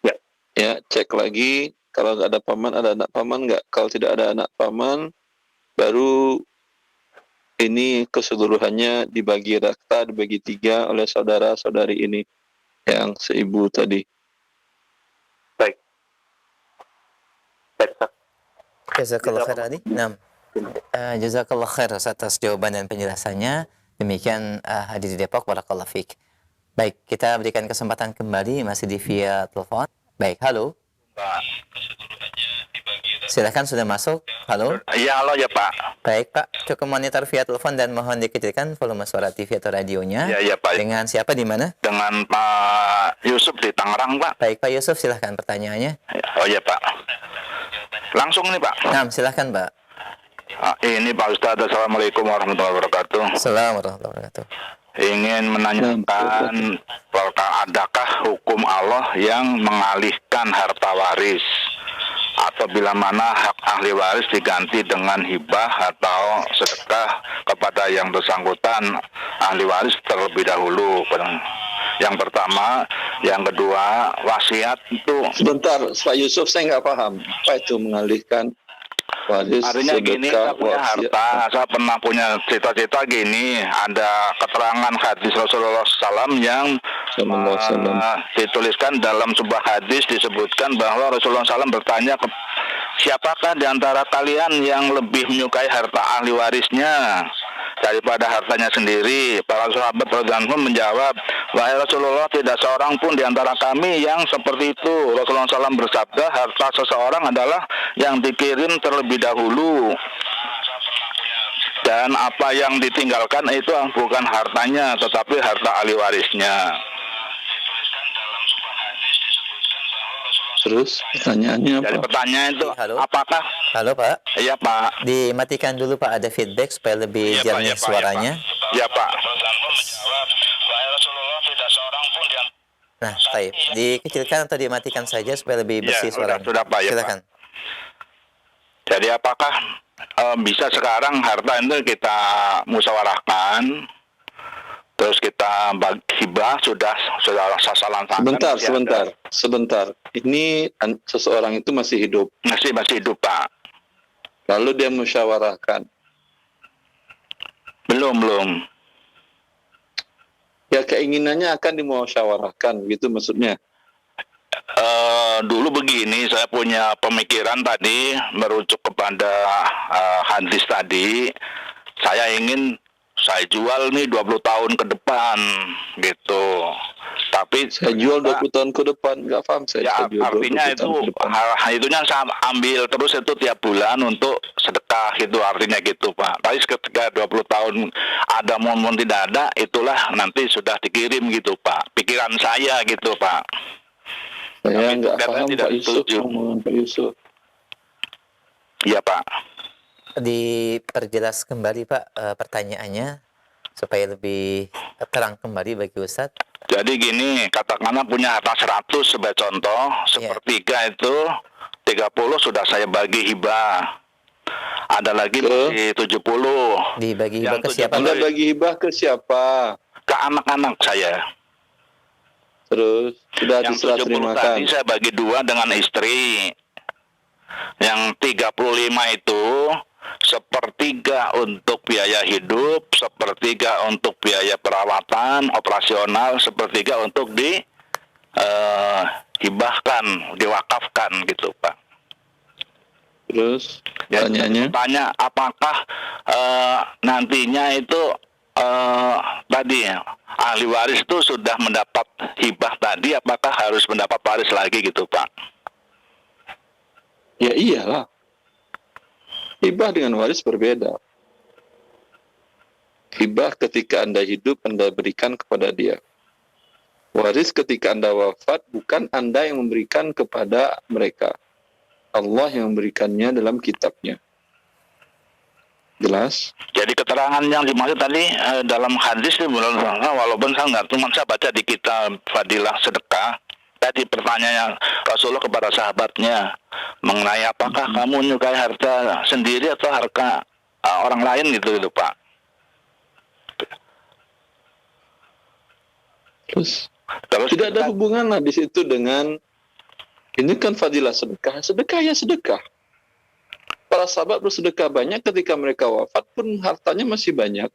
Ya. Ya, cek lagi, kalau nggak ada paman, ada anak paman nggak? Kalau tidak ada anak paman, baru ini keseluruhannya dibagi rata, dibagi 3 oleh saudara-saudari ini yang seibu tadi. Baik. Baik, Ustaz. Jazakallah khair Adi. Nah, jazakallah khair atas jawaban dan penjelasannya. Demikian Hadi di Depok, barakallahu fiik. Baik, kita berikan kesempatan kembali masih di via telepon. Baik, halo. Silakan, sudah masuk. Halo. Iya, halo ya Pak. Baik Pak, cukup monitor via telepon dan mohon dikecilkan volume suara TV atau radionya. Iya Pak. Dengan siapa di mana? Dengan Pak Yusuf di Tangerang Pak. Baik Pak Yusuf, silahkan pertanyaannya. Oh iya Pak. Langsung nih Pak. Nah, silahkan Pak. Ini Pak Ustadz, Assalamualaikum warahmatullahi wabarakatuh. Assalamualaikum warahmatullahi wabarakatuh. Ingin menanyakan, adakah hukum Allah yang mengalihkan harta waris? Atau bila mana hak ahli waris diganti dengan hibah atau sedekah kepada yang bersangkutan ahli waris terlebih dahulu. Yang pertama, yang kedua, wasiat itu. Sebentar, Pak Yusuf, saya nggak paham. Apa itu mengalihkan waris, artinya gini, saya punya harta, saya pernah punya cita-cita gini, ada keterangan hadis Rasulullah SAW yang dituliskan dalam sebuah hadis, disebutkan bahwa Rasulullah SAW bertanya, siapakah di antara kalian yang lebih menyukai harta ahli warisnya daripada hartanya sendiri? Para sahabat radhiyallahu anhum menjawab, wahai Rasulullah, tidak seorang pun di antara kami yang seperti itu. Rasulullah SAW bersabda, harta seseorang adalah yang dikirim terlebih dahulu, dan apa yang ditinggalkan itu bukan hartanya tetapi harta ahli warisnya. Terus pertanyaannya apa? Jadi pertanyaan itu, Halo? apakah? Halo Pak. Iya Pak. Dimatikan dulu Pak, ada feedback supaya lebih Iya, jernih Pak, suaranya. Iya Pak. Nah, baik. Dikecilkan atau dimatikan saja supaya lebih bersih Ya, suaranya. sudah, Pak, ya, Silakan. Jadi apakah bisa sekarang harta itu kita musyawarahkan, terus kita hibah, sudah sasalan Sebentar. Ini seseorang itu masih hidup. Masih hidup Pak. Lalu dia musyawarahkan. Belum. Ya, keinginannya akan dimusyawarahkan, gitu maksudnya. Dulu begini, saya punya pemikiran tadi merujuk kepada hadis tadi. Saya ingin saya jual nih 20 tahun ke depan gitu. Tapi Saya jual 20 tahun ke depan, nggak paham saya. ya, jual artinya 20 itu tahun ke depan. itunya saya ambil terus itu tiap bulan untuk sedekah, itu artinya gitu Pak. Tapi ketika 20 tahun ada mohon tidak ada, itulah nanti sudah dikirim gitu Pak. Pikiran saya gitu Pak. Saya Tapi nggak katanya paham tidak Pak Yusuf, setuju. omongan Pak Yusuf. Iya Pak. Diperjelas kembali Pak pertanyaannya supaya lebih terang kembali bagi Ustadz. Jadi gini, katakanlah punya harta 100 sebagai contoh, sepertiga itu 30 sudah saya bagi hibah. Ada lagi masih 70. Dibagi hibah Yang ke siapa? Anda Pak? bagi hibah ke siapa? Ke anak-anak saya. Terus sudah Yang diserah 70 terimakan. tadi saya bagi 2 dengan istri. Yang 35 itu sepertiga untuk biaya hidup, sepertiga untuk biaya perawatan, operasional, sepertiga untuk hibahkan, diwakafkan gitu Pak. Terus Ya, pertanyaannya? tanya apakah nantinya itu tadi ahli waris itu sudah mendapat hibah tadi, apakah harus mendapat waris lagi gitu Pak? Ya iyalah. Hibah dengan waris berbeda. Hibah ketika Anda hidup, Anda berikan kepada dia. Waris ketika Anda wafat, bukan Anda yang memberikan kepada mereka. Allah yang memberikannya dalam kitabnya. Jelas? Jadi keterangan yang dimaksud tadi dalam hadis walaupun saya nggak, cuma saya baca di kitab Fadilah Sedekah. Tadi pertanyaannya Rasulullah kepada sahabatnya mengenai apakah kamu menyukai harta sendiri atau harta orang lain gitu Pak. Terus Terus tidak ada hubungan lah di situ dengan ini kan fadilah sedekah. Sedekah ya sedekah. Para sahabat bersedekah banyak ketika mereka wafat pun hartanya masih banyak.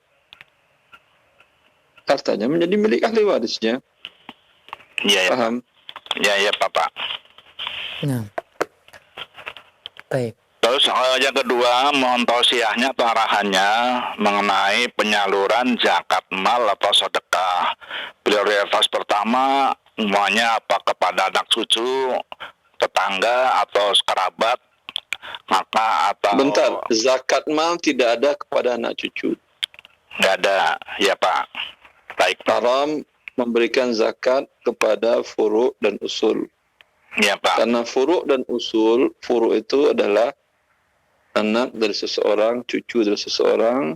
Hartanya menjadi milik ahli warisnya. Iya ya, Paham? ya Pak. Nah, baik. Terus yang kedua, mohon tausiahnya atau arahannya mengenai penyaluran zakat mal atau sedekah. Prioritas pertama, semuanya apa kepada anak cucu, tetangga atau kerabat, maka atau Bentar, zakat mal tidak ada kepada anak cucu. nggak ada, ya Pak. Baik, Haram memberikan zakat kepada furu' dan usul. ya Pak. Karena furu' dan usul, furu' itu adalah anak dari seseorang, cucu dari seseorang.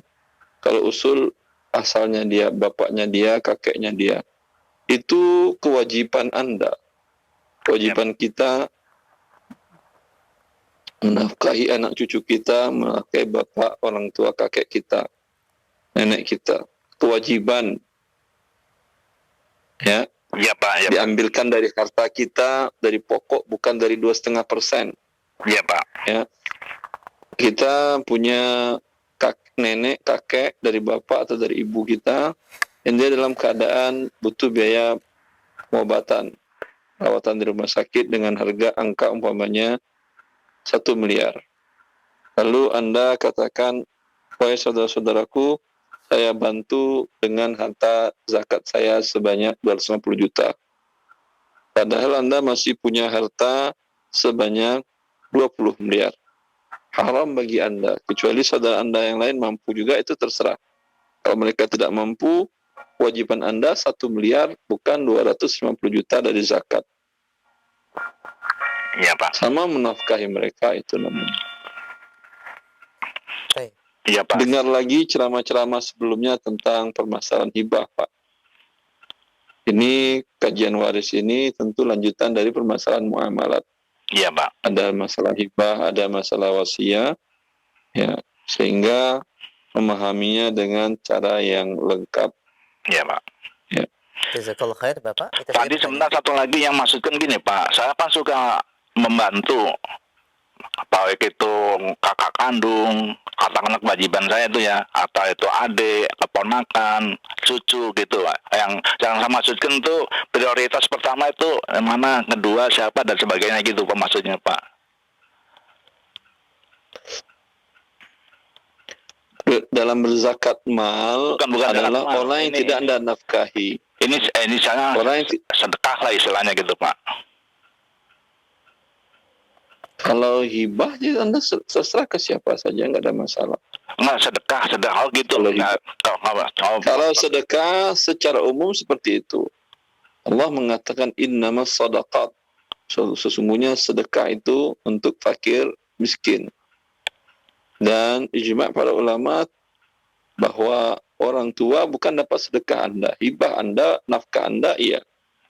Kalau usul, asalnya dia, bapaknya dia, kakeknya dia. Itu kewajiban Anda. Kewajiban kita menafkahi anak cucu kita, menafkahi bapak, orang tua, kakek kita, nenek kita. Kewajiban. Ya, Ya Pak, ya Pak. diambilkan dari harta kita, dari pokok, bukan dari 2,5%. Ya Pak. Ya, kita punya nenek, kakek dari bapak atau dari ibu kita, yang dia dalam keadaan butuh biaya pengobatan, perawatan di rumah sakit dengan harga angka umpamanya 1 miliar. Lalu Anda katakan, wahai saudara-saudaraku, saya bantu dengan harta zakat saya sebanyak 250 juta. Padahal Anda masih punya harta sebanyak 20 miliar. Haram bagi Anda, kecuali saudara Anda yang lain mampu juga, itu terserah. Kalau mereka tidak mampu, kewajiban Anda 1 miliar, bukan 250 juta dari zakat. Ya Pak. Sama menafkahi mereka itu namanya. Baik. Ya Pak. Dengar lagi ceramah-ceramah sebelumnya tentang permasalahan hibah, Pak. Ini kajian waris ini tentu lanjutan dari permasalahan muamalat. Ya Pak. Ada masalah hibah, ada masalah wasiat, ya, sehingga memahaminya dengan cara yang lengkap. Ya Pak. Jazakallah khair Bapak. Itu Tadi saja sebentar satu lagi yang maksudkan gini Pak, saya kan suka membantu, baik itu kakak kandung, katakanlah kewajiban saya itu ya, atau itu adik, keponakan, cucu gitu Pak. Yang saya maksudkan itu prioritas pertama itu yang mana, kedua siapa dan sebagainya gitu Pak maksudnya Pak. Dalam berzakat mal Bukan adalah zakat mal. orang yang Ini- tidak Anda nafkahi. Ini saya Orang yang sedekah lah istilahnya gitu Pak. kalau hibah ya Anda terserah ke siapa saja, nggak ada masalah. Enggak, sedekah oh gitu. Kalau Enggak, Kalau sedekah secara umum seperti itu. Allah mengatakan innamas sadaqat. Sesungguhnya sedekah itu untuk fakir miskin. Dan ijma' para ulama bahwa orang tua bukan dapat sedekah Anda, hibah Anda, nafkah Anda, iya.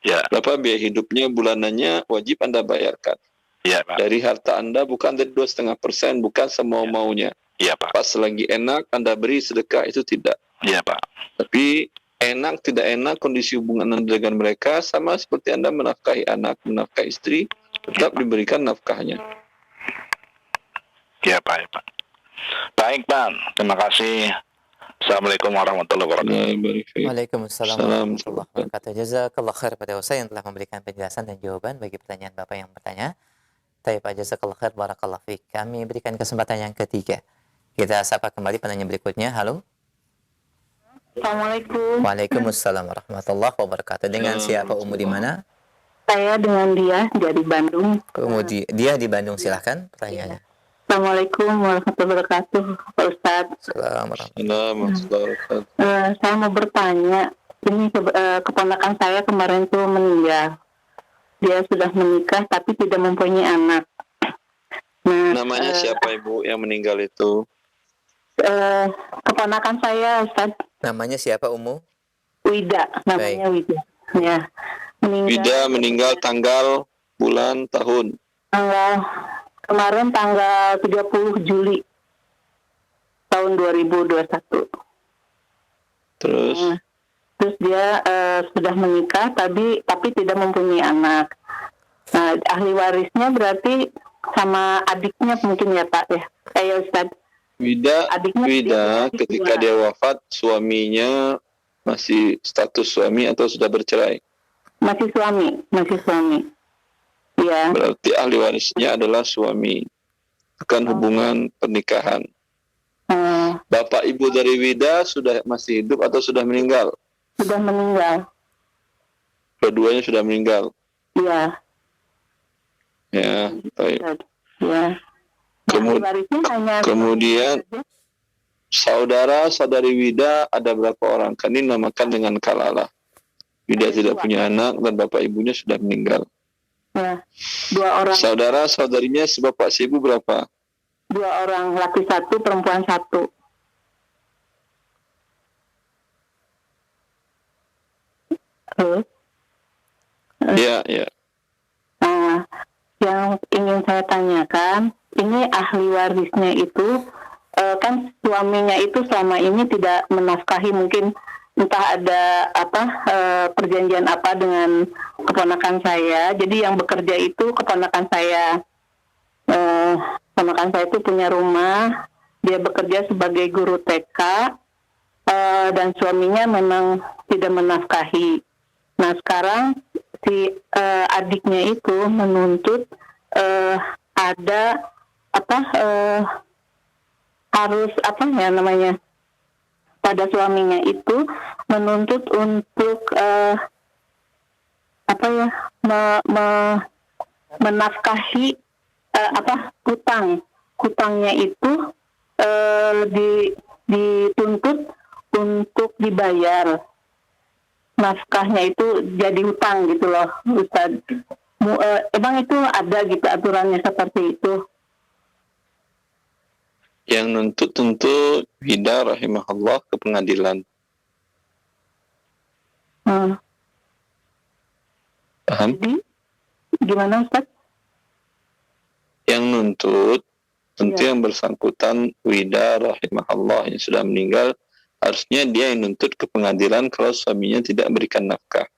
ya, Berapa biaya hidupnya bulanannya wajib Anda bayarkan. ya Pak. Dari harta Anda, bukan dari 2,5%, bukan semau-maunya. Iya Pak. Pas lagi enak Anda beri sedekah, itu tidak. Iya Pak. Tapi enak tidak enak kondisi hubungan Anda dengan mereka sama seperti Anda menafkahi anak, menafkahi istri, tetap diberikan nafkahnya. Iya Pak. Ya, Pak. Baik Pak, terima kasih. Assalamualaikum warahmatullahi wabarakatuh. Waalaikumsalam warahmatullahi wabarakatuh. Jazakallah khair pada Ustaz yang telah memberikan penjelasan dan jawaban bagi pertanyaan Bapak yang bertanya. Taib jazakallah khair, barakallah fiik. Kami berikan kesempatan yang ketiga. Kita sapa kembali penanya berikutnya. Halo. Assalamualaikum. Waalaikumsalam warahmatullahi wabarakatuh. Dengan siapa, Umu di mana? Saya dengan dia dari Bandung. Dia di Bandung, silahkan pertanyaannya. Assalamualaikum warahmatullahi wabarakatuh, Pak Ustadz. Assalamualaikum. Saya mau bertanya, ini keponakan saya kemarin tuh meninggal. Dia sudah menikah tapi tidak mempunyai anak. Nah, Namanya siapa Ibu yang meninggal itu? Keponakan saya, Ustadz. Namanya siapa, Umu? Wida, namanya Wida. Ya, Meninggal tanggal, bulan, tahun. Kemarin tanggal 30 Juli tahun 2021. Terus Terus dia sudah menikah tapi tidak mempunyai anak. Nah, ahli warisnya berarti sama adiknya mungkin ya Pak ya. Ustaz. Wida ketika dia wafat, suaminya masih status suami atau sudah bercerai? Masih suami. Ya. Berarti ahli warisnya adalah suami. Bukan hubungan pernikahan. Bapak ibu dari Wida sudah masih hidup atau sudah meninggal? Sudah meninggal. Keduanya sudah meninggal. Iya. Ya, baik. Ya. Kemudian saudara-saudari Wida ada berapa orang? Kan ini namakan dengan Kalalah. Wida tidak punya anak dan bapak ibunya sudah meninggal. Ya, 2 orang. Saudara-saudarinya sebapak seibu berapa? 2 orang, laki 1, perempuan 1. Ya. Yang ingin saya tanyakan, ini ahli warisnya itu kan suaminya itu selama ini tidak menafkahi, mungkin entah ada perjanjian apa dengan keponakan saya. Jadi yang bekerja itu keponakan saya. Keponakan saya itu punya rumah, dia bekerja sebagai guru TK dan suaminya memang tidak menafkahi. Nah sekarang si adiknya itu menuntut harus pada suaminya itu menuntut untuk menafkahi hutangnya itu dituntut untuk dibayar. Nafkahnya itu jadi hutang gitu loh, Ustaz. Emang itu ada gitu aturannya seperti itu? Yang nuntut tentu Wida rahimahullah ke pengadilan. Paham? Jadi gimana Ustaz? Yang nuntut tentu yang bersangkutan Wida rahimahullah yang sudah meninggal, harusnya dia yang nuntut ke pengadilan kalau suaminya tidak berikan nafkah.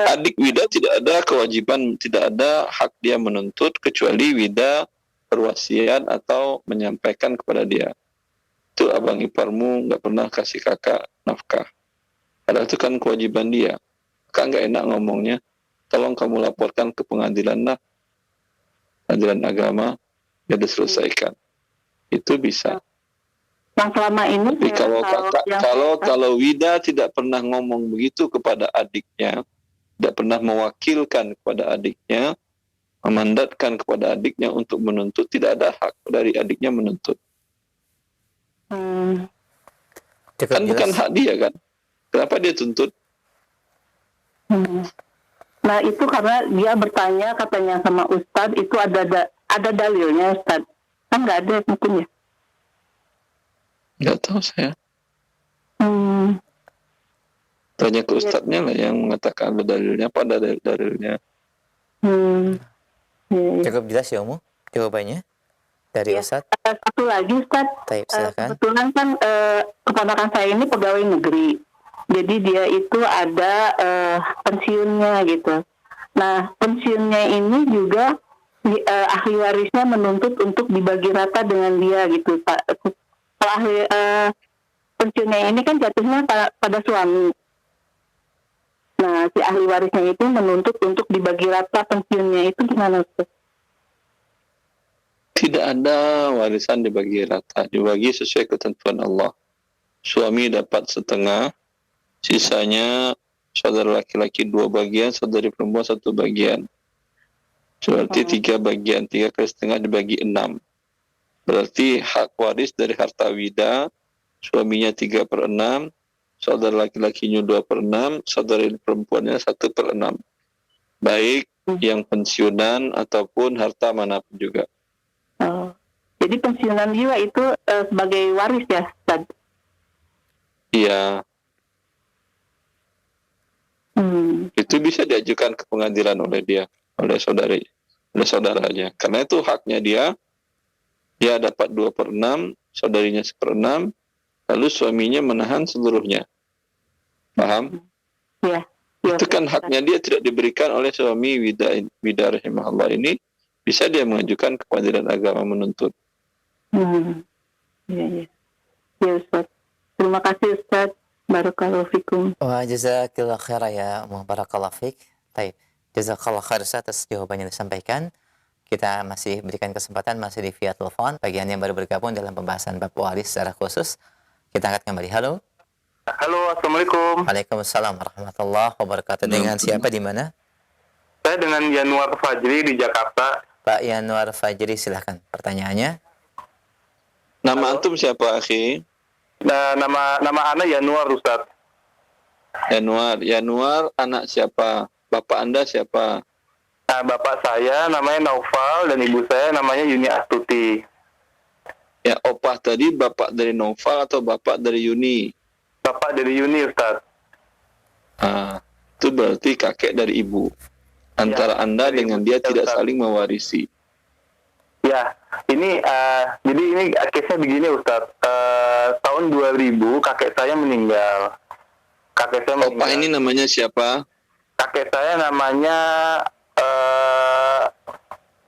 Adik Wida tidak ada kewajiban, tidak ada hak dia menuntut kecuali Wida berwasiat atau menyampaikan kepada dia, itu abang iparmu nggak pernah kasih kakak nafkah. Padahal itu kan kewajiban dia. Kakak nggak enak ngomongnya, tolong kamu laporkan ke pengadilan pengadilan agama, biar diselesaikan. Itu bisa. Yang selama ini tapi kalau Wida tidak pernah ngomong begitu kepada adiknya, tidak pernah mewakilkan kepada adiknya, memandatkan kepada adiknya untuk menuntut, tidak ada hak dari adiknya menuntut. Kan bukan hak dia kan? Kenapa dia tuntut? Nah itu karena dia bertanya katanya sama Ustadz, itu ada dalilnya Ustadz. Kan nggak ada mungkin ya? Nggak tahu saya. Tanya ke ustadznya lah yang mengatakan ada dalilnya. Apa ada dalilnya? Cukup jelas ya Umu jawabannya dari Ustadz. Satu lagi Ustadz. Taib, silakan. Kebetulan kan keponakan saya ini pegawai negeri. Jadi dia itu ada pensiunnya gitu. Nah pensiunnya ini juga ahli warisnya menuntut untuk dibagi rata dengan dia gitu Pak. Kalau ahli pensiunnya ini kan jatuhnya pada suami. Nah, si ahli warisnya itu menuntut untuk dibagi rata pensiunnya, itu gimana Ustaz? Tidak ada warisan dibagi rata, dibagi sesuai ketentuan Allah. Suami dapat setengah, sisanya saudara laki-laki 2 bagian, saudari perempuan 1 bagian. Berarti 3 bagian, 3 kali setengah dibagi 6. Berarti hak waris dari harta wida, suaminya 3/6, saudara laki-lakinya 2/6, saudari perempuannya 1/6. Baik yang pensiunan ataupun harta manapun juga. Jadi pensiunan jiwa itu sebagai waris ya, Ustaz? Iya. Itu bisa diajukan ke pengadilan oleh saudaranya. Karena itu haknya dia dapat 2/6, saudarinya 1/6, lalu suaminya menahan seluruhnya. Paham? Iya. Itu kan haknya dia, tidak diberikan oleh suami wida rahimahullah ini, bisa dia mengajukan ke pengadilan agama menuntut. Iya. Ya Ustaz. Terima kasih Ustaz. Barakallahu fikum. Wa jazakillah khair ya barakallahu fik. Baik. Jazakallah khair Ustaz atas jawaban yang disampaikan. Kita masih berikan kesempatan masih di via telepon bagi yang baru bergabung dalam pembahasan bab waris secara khusus. Kita angkat kembali. Halo. Halo, Assalamualaikum. Waalaikumsalam warahmatullahi wabarakatuh. Dengan siapa di mana? Saya dengan Yanuar Fajri di Jakarta. Pak Yanuar Fajri, silahkan pertanyaannya. Nama antum siapa, akhi? Nah, nama Ana Yanuar, Ustaz. Yanuar anak siapa? Bapak Anda siapa? Nah, bapak saya namanya Naufal dan ibu saya namanya Yuni Astuti. Ya, opah tadi bapak dari Naufal atau bapak dari Yuni? Bapak dari Yuni, Ustaz. Itu berarti kakek dari ibu. Antara Anda dengan dia tidak saling mewarisi. Ya, ini jadi ini case-nya begini, Ustaz. Tahun 2000 kakek saya meninggal. Opah ini namanya siapa? Kakek saya namanya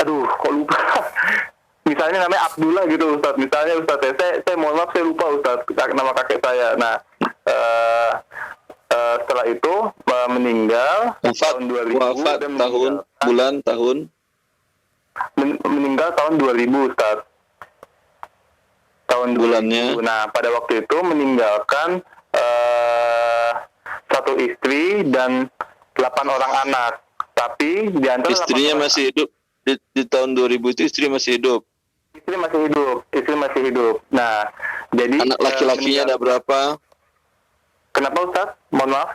kok lupa. Misalnya namanya Abdullah gitu, Ustaz. Misalnya Ustaz, saya mohon maaf, saya lupa Ustaz nama kakek saya. Nah, setelah itu meninggal tahun 2000. Wafat tahun meninggal tahun 2000, Ustaz. Tahun bulannya. 2000. Nah, pada waktu itu meninggalkan 1 istri dan 8 orang anak. Tapi di antara istrinya masih hidup di tahun 2000 itu istri masih hidup. Istri masih hidup. Nah, jadi anak laki-lakinya ada berapa? Kenapa Ustaz? Mohon maaf.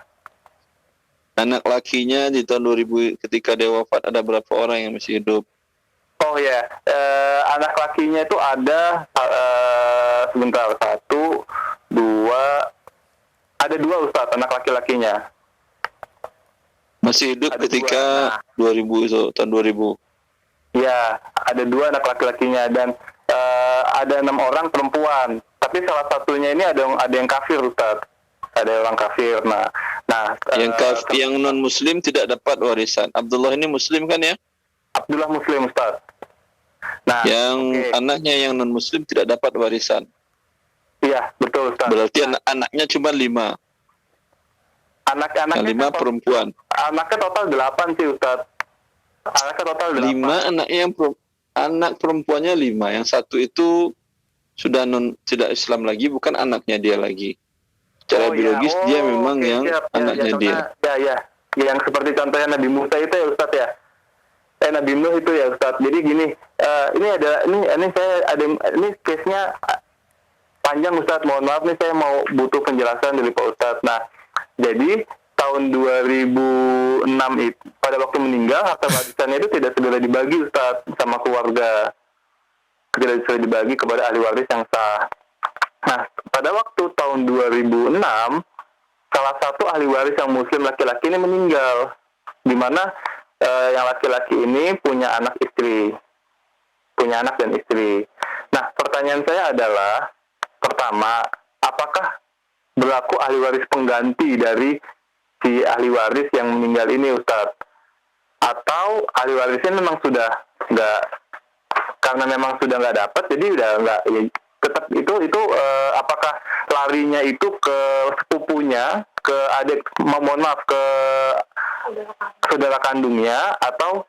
Anak lakinya di tahun 2000 ketika dia wafat ada berapa orang yang masih hidup? Oh ya, anak lakinya itu ada sebentar, 1, 2, ada 2 Ustaz, anak laki-lakinya. Masih hidup ada ketika 2000 itu, tahun 2000. Ya, ada 2 anak laki-lakinya dan ada 6 orang perempuan. Tapi salah satunya ini ada yang kafir, Ustaz. Ada orang kafir. Nah, yang non Muslim tidak dapat warisan. Abdullah ini Muslim kan ya? Abdullah Muslim, Ustaz. Nah, anaknya yang non Muslim tidak dapat warisan. Iya, betul, Ustaz. Berarti anak-anaknya cuma 5. Anak-anaknya 5 perempuan. Anaknya total 8 sih, Ustaz. Anaknya total 8. 5 anaknya anak perempuannya 5. Yang 1 itu sudah tidak Islam lagi, bukan anaknya dia lagi. Secara biologis dia memang anaknya dia. Ya. Yang seperti contohnya Nabi Musa itu ya, Ustaz ya. Nabi Nuh itu ya, Ustaz. Jadi gini, ini case-nya panjang, Ustaz. Mohon maaf nih, saya mau butuh penjelasan dari Pak Ustaz. Nah, jadi tahun 2006 itu pada waktu meninggal harta warisannya itu tidak segera dibagi, Ustaz, sama keluarga. Tidak segera dibagi kepada ahli waris yang sah. Nah, pada waktu tahun 2006 salah satu ahli waris yang muslim laki-laki ini meninggal, di mana yang laki-laki ini punya anak dan istri. Nah, pertanyaan saya adalah, pertama, apakah berlaku ahli waris pengganti dari si ahli waris yang meninggal ini, Ustaz? Atau ahli warisnya memang sudah nggak, karena memang sudah nggak dapat, jadi udah nggak, ya, tetap itu apakah larinya itu ke sepupunya, ke adik, mohon maaf, ke saudara kandungnya, atau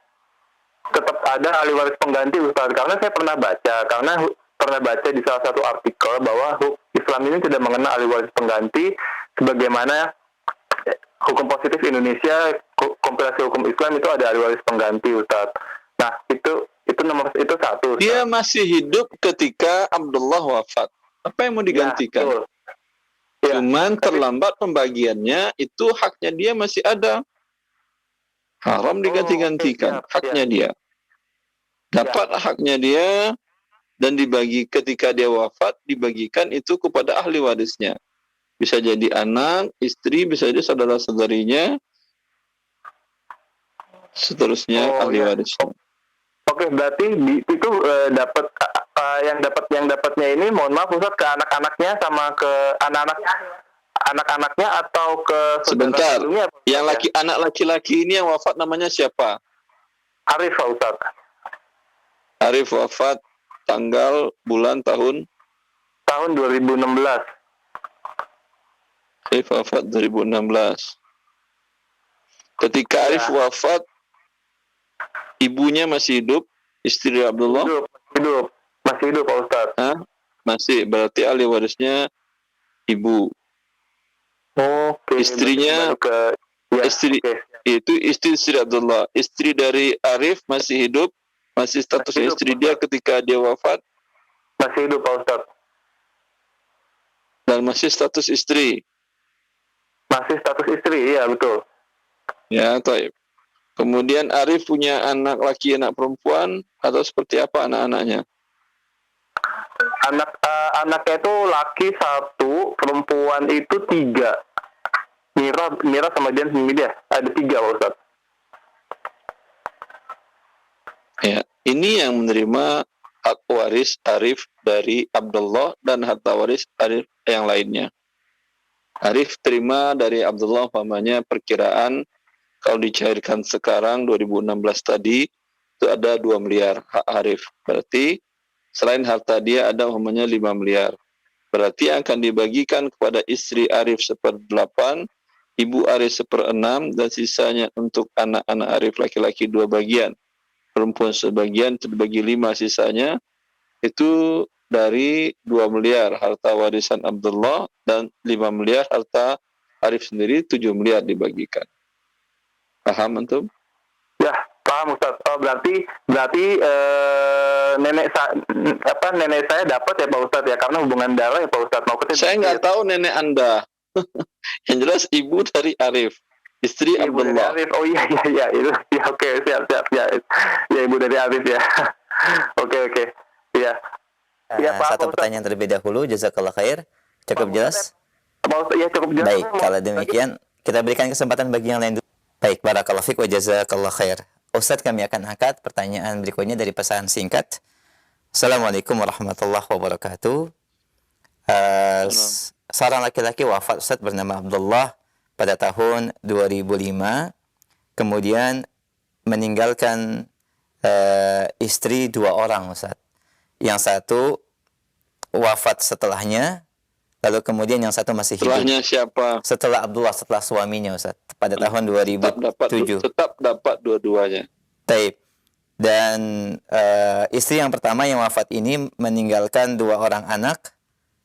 tetap ada ahli waris pengganti, Ustaz? Karena saya pernah baca di salah satu artikel bahwa Islam ini tidak mengenal ahli waris pengganti, sebagaimana hukum positif Indonesia, kompilasi hukum Islam itu ada ahli waris pengganti, Ustaz. Nah, itu satu, Ustaz. Dia masih hidup ketika Abdullah wafat. Apa yang mau digantikan? Ya, ya, cuman terlambat pembagiannya, itu haknya dia masih ada. Haram diganti-gantikan. Haknya dia. Dapat haknya dia, dan dibagi ketika dia wafat, dibagikan itu kepada ahli warisnya. Bisa jadi anak, istri, bisa jadi saudara-saudarinya, seterusnya ahli warisnya. Oke, berarti itu dapat yang dapatnya ini, mohon maaf Ustaz, ke anak-anaknya sama ke anak-anaknya atau ke sebentar, saudara-saudarinya? yang anak laki-laki ini yang wafat namanya siapa? Arif, Ustaz. Arif wafat tanggal, bulan, tahun 2016. Arif wafat 2016. Ketika Arif wafat, ibunya masih hidup, istri Abdullah? Masih hidup, Pak Ustaz. Masih, berarti ahli warisnya ibu. Oke. Istrinya, itu istri Abdullah. Istri dari Arif masih hidup, masih status istri dia ketika dia wafat? Masih hidup, Pak Ustaz. Dan masih status istri? Masih status istri, iya betul. Ya, taib. Kemudian Arif punya anak laki, anak perempuan, atau seperti apa anak-anaknya? Anaknya itu laki 1, perempuan itu 3. Mira sama Dian dia ada 3, Pak Ustaz. Ya, ini yang menerima hak waris Arif dari Abdullah dan harta waris Arif yang lainnya. Arif terima dari Abdullah umpamanya perkiraan kalau dicairkan sekarang 2016 tadi itu ada 2 miliar hak Arif. Berarti selain harta dia ada umpamanya 5 miliar. Berarti akan dibagikan kepada istri Arif 1/8, ibu Arif 1/6, dan sisanya untuk anak-anak Arif laki-laki 2 bagian. Perempuan sebagian, terbagi 5 sisanya. Itu dari 2 miliar harta warisan Abdullah, dan 5 miliar harta Arif sendiri, 7 miliar dibagikan. Paham antum? Ya, paham Ustaz. Oh, berarti nenek saya dapat ya Pak Ustaz ya, karena hubungan darah ya Pak Ustaz. Saya nggak tahu nenek Anda. Yang jelas ibu dari Arif, istri ibu Abdullah. Dari Arif. Oh iya itu. Ya oke, siap ya. Ya ibu dari Arif ya. Oke. Iya. Ya, satu pertanyaan terlebih dahulu, jazakallah khair. Cukup jelas? Ya, cukup jelas. Baik, kalau demikian kita berikan kesempatan bagi yang lain dulu. Baik, barakallahu fiik wa jazakallah khair. Ustadz, kami akan angkat pertanyaan berikutnya dari pesan singkat. Assalamualaikum warahmatullahi wabarakatuh. Seorang laki-laki wafat, Ustadz, bernama Abdullah pada tahun 2005. Kemudian meninggalkan istri 2 orang, Ustadz. Yang satu wafat setelahnya, lalu kemudian yang satu masih hidup. Setelahnya siapa? Setelah Abdullah, setelah suaminya, Ustaz, pada tahun 2007. Tetap dapat dua-duanya. Taib. Dan istri yang pertama yang wafat ini meninggalkan 2 orang anak,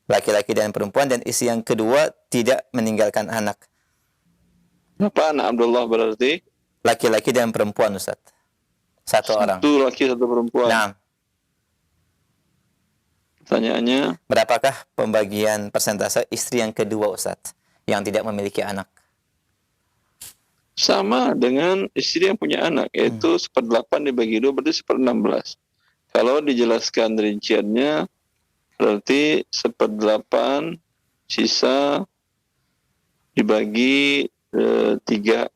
laki-laki dan perempuan, dan istri yang kedua tidak meninggalkan anak. Berapa anak Abdullah berarti? Laki-laki dan perempuan, Ustaz. Satu orang. Satu laki, 1 perempuan. Nah, pertanyaannya, berapakah pembagian persentase istri yang kedua, Ustaz, yang tidak memiliki anak? sama dengan istri yang punya anak, yaitu 1/8 dibagi 2 berarti 1/16. Kalau dijelaskan rinciannya, berarti 1/8 sisa dibagi 3.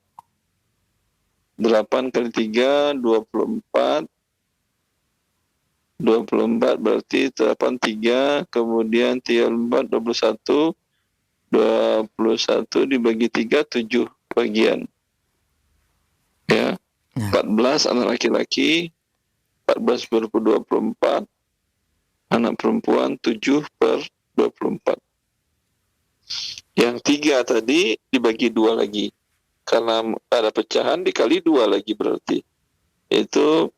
8 kali 3, 24. 24 berarti 83, kemudian 34, 21. 21 dibagi 3, 7 bagian. Ya, 14 anak laki-laki, 14/24, anak perempuan 7/24. Yang 3 tadi dibagi 2 lagi. Karena ada pecahan dikali 2 lagi berarti. Itu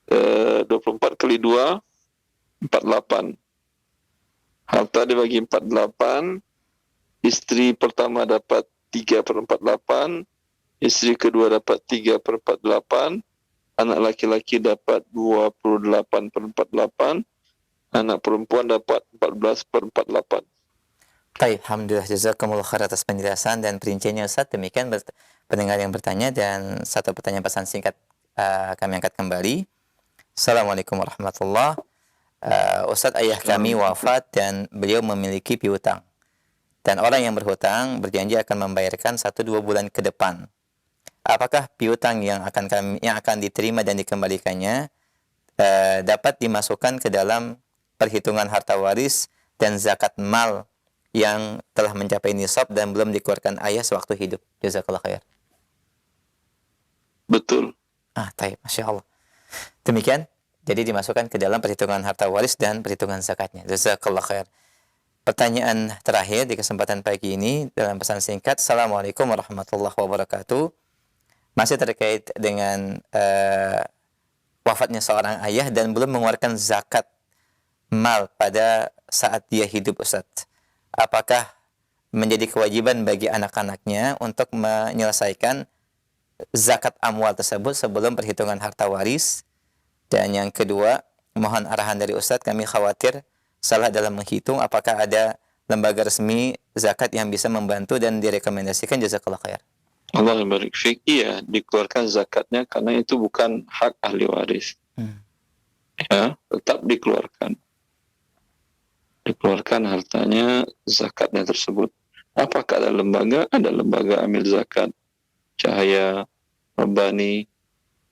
24 kali 2, 48. Harta dibagi 48, istri pertama dapat 3/48, istri kedua dapat 3/48, anak laki-laki dapat 28/48, anak perempuan dapat 14/48. Baik, alhamdulillah, jazakumullah khair atas penjelasan dan perinciannya Ustaz. Demikian pendengar yang bertanya, dan satu pertanyaan pesan singkat kami angkat kembali. Assalamualaikum warahmatullahi wabarakatuh. Ustaz, ayah kami wafat dan beliau memiliki piutang. Dan orang yang berhutang berjanji akan membayarkan 1-2 bulan ke depan. Apakah piutang yang akan diterima dan dikembalikannya dapat dimasukkan ke dalam perhitungan harta waris dan zakat mal yang telah mencapai nisab dan belum dikeluarkan ayah sewaktu hidup? Jazakallah khair. Betul. Taib, Masya Allah. Demikian, jadi dimasukkan ke dalam perhitungan harta waris dan perhitungan zakatnya. Jazakallah khair. Pertanyaan terakhir di kesempatan pagi ini dalam pesan singkat. Assalamualaikum warahmatullahi wabarakatuh. Masih terkait dengan wafatnya seorang ayah dan belum mengeluarkan zakat mal pada saat dia hidup, Ustaz. Apakah menjadi kewajiban bagi anak-anaknya untuk menyelesaikan zakat amwal tersebut sebelum perhitungan harta waris? Dan yang kedua, mohon arahan dari Ustadz, kami khawatir salah dalam menghitung. Apakah ada lembaga resmi zakat yang bisa membantu dan direkomendasikan? Jazakallah khair. Allah barik fik. Iya, dikeluarkan zakatnya karena itu bukan hak ahli waris. Ya, tetap dikeluarkan hartanya, zakatnya tersebut. Apakah ada lembaga? Ada lembaga amil zakat, Cahaya Rabbani.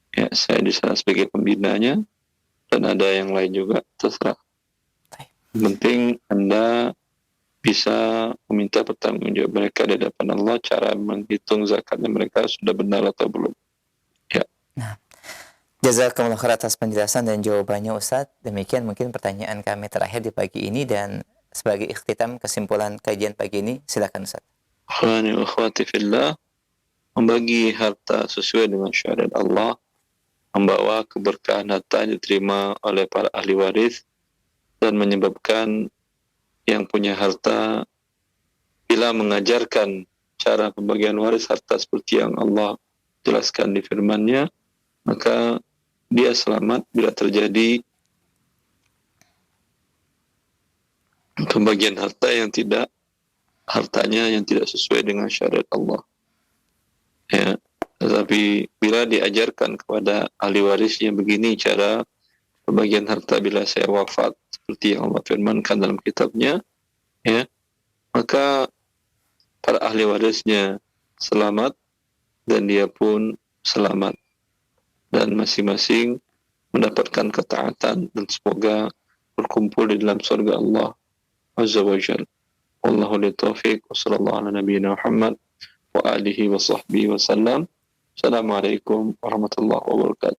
Ya, saya di sana sebagai pembinanya, dan ada yang lain juga, terserah. Penting Anda bisa meminta pertanggungjawab mereka di hadapan Allah, cara menghitung zakatnya mereka sudah benar atau belum. Ya. Jazakumullah khair atas penjelasan dan jawabannya, Ustadz. Demikian mungkin pertanyaan kami terakhir di pagi ini, dan sebagai ikhtitam kesimpulan kajian pagi ini, silakan Ustadz. Akhwani wa akhwati fillah, membagi harta sesuai dengan syariat Allah membawa keberkahan harta yang diterima oleh para ahli waris dan menyebabkan yang punya harta bila mengajarkan cara pembagian waris harta seperti yang Allah jelaskan di firman-Nya, maka dia selamat bila terjadi pembagian hartanya yang tidak sesuai dengan syariat Allah. Ya, tetapi bila diajarkan kepada ahli warisnya, begini cara pembagian harta bila saya wafat seperti yang Allah firmankan dalam kitabnya, ya, maka para ahli warisnya selamat dan dia pun selamat, dan masing-masing mendapatkan ketaatan dan semoga berkumpul di dalam surga Allah Azza wa Jalla. Wallahu li taufiq wa sallallahu ala nabiyyina Muhammad wa alihi wa sahbihi wa sallam. Assalamualaikum warahmatullahi wabarakatuh.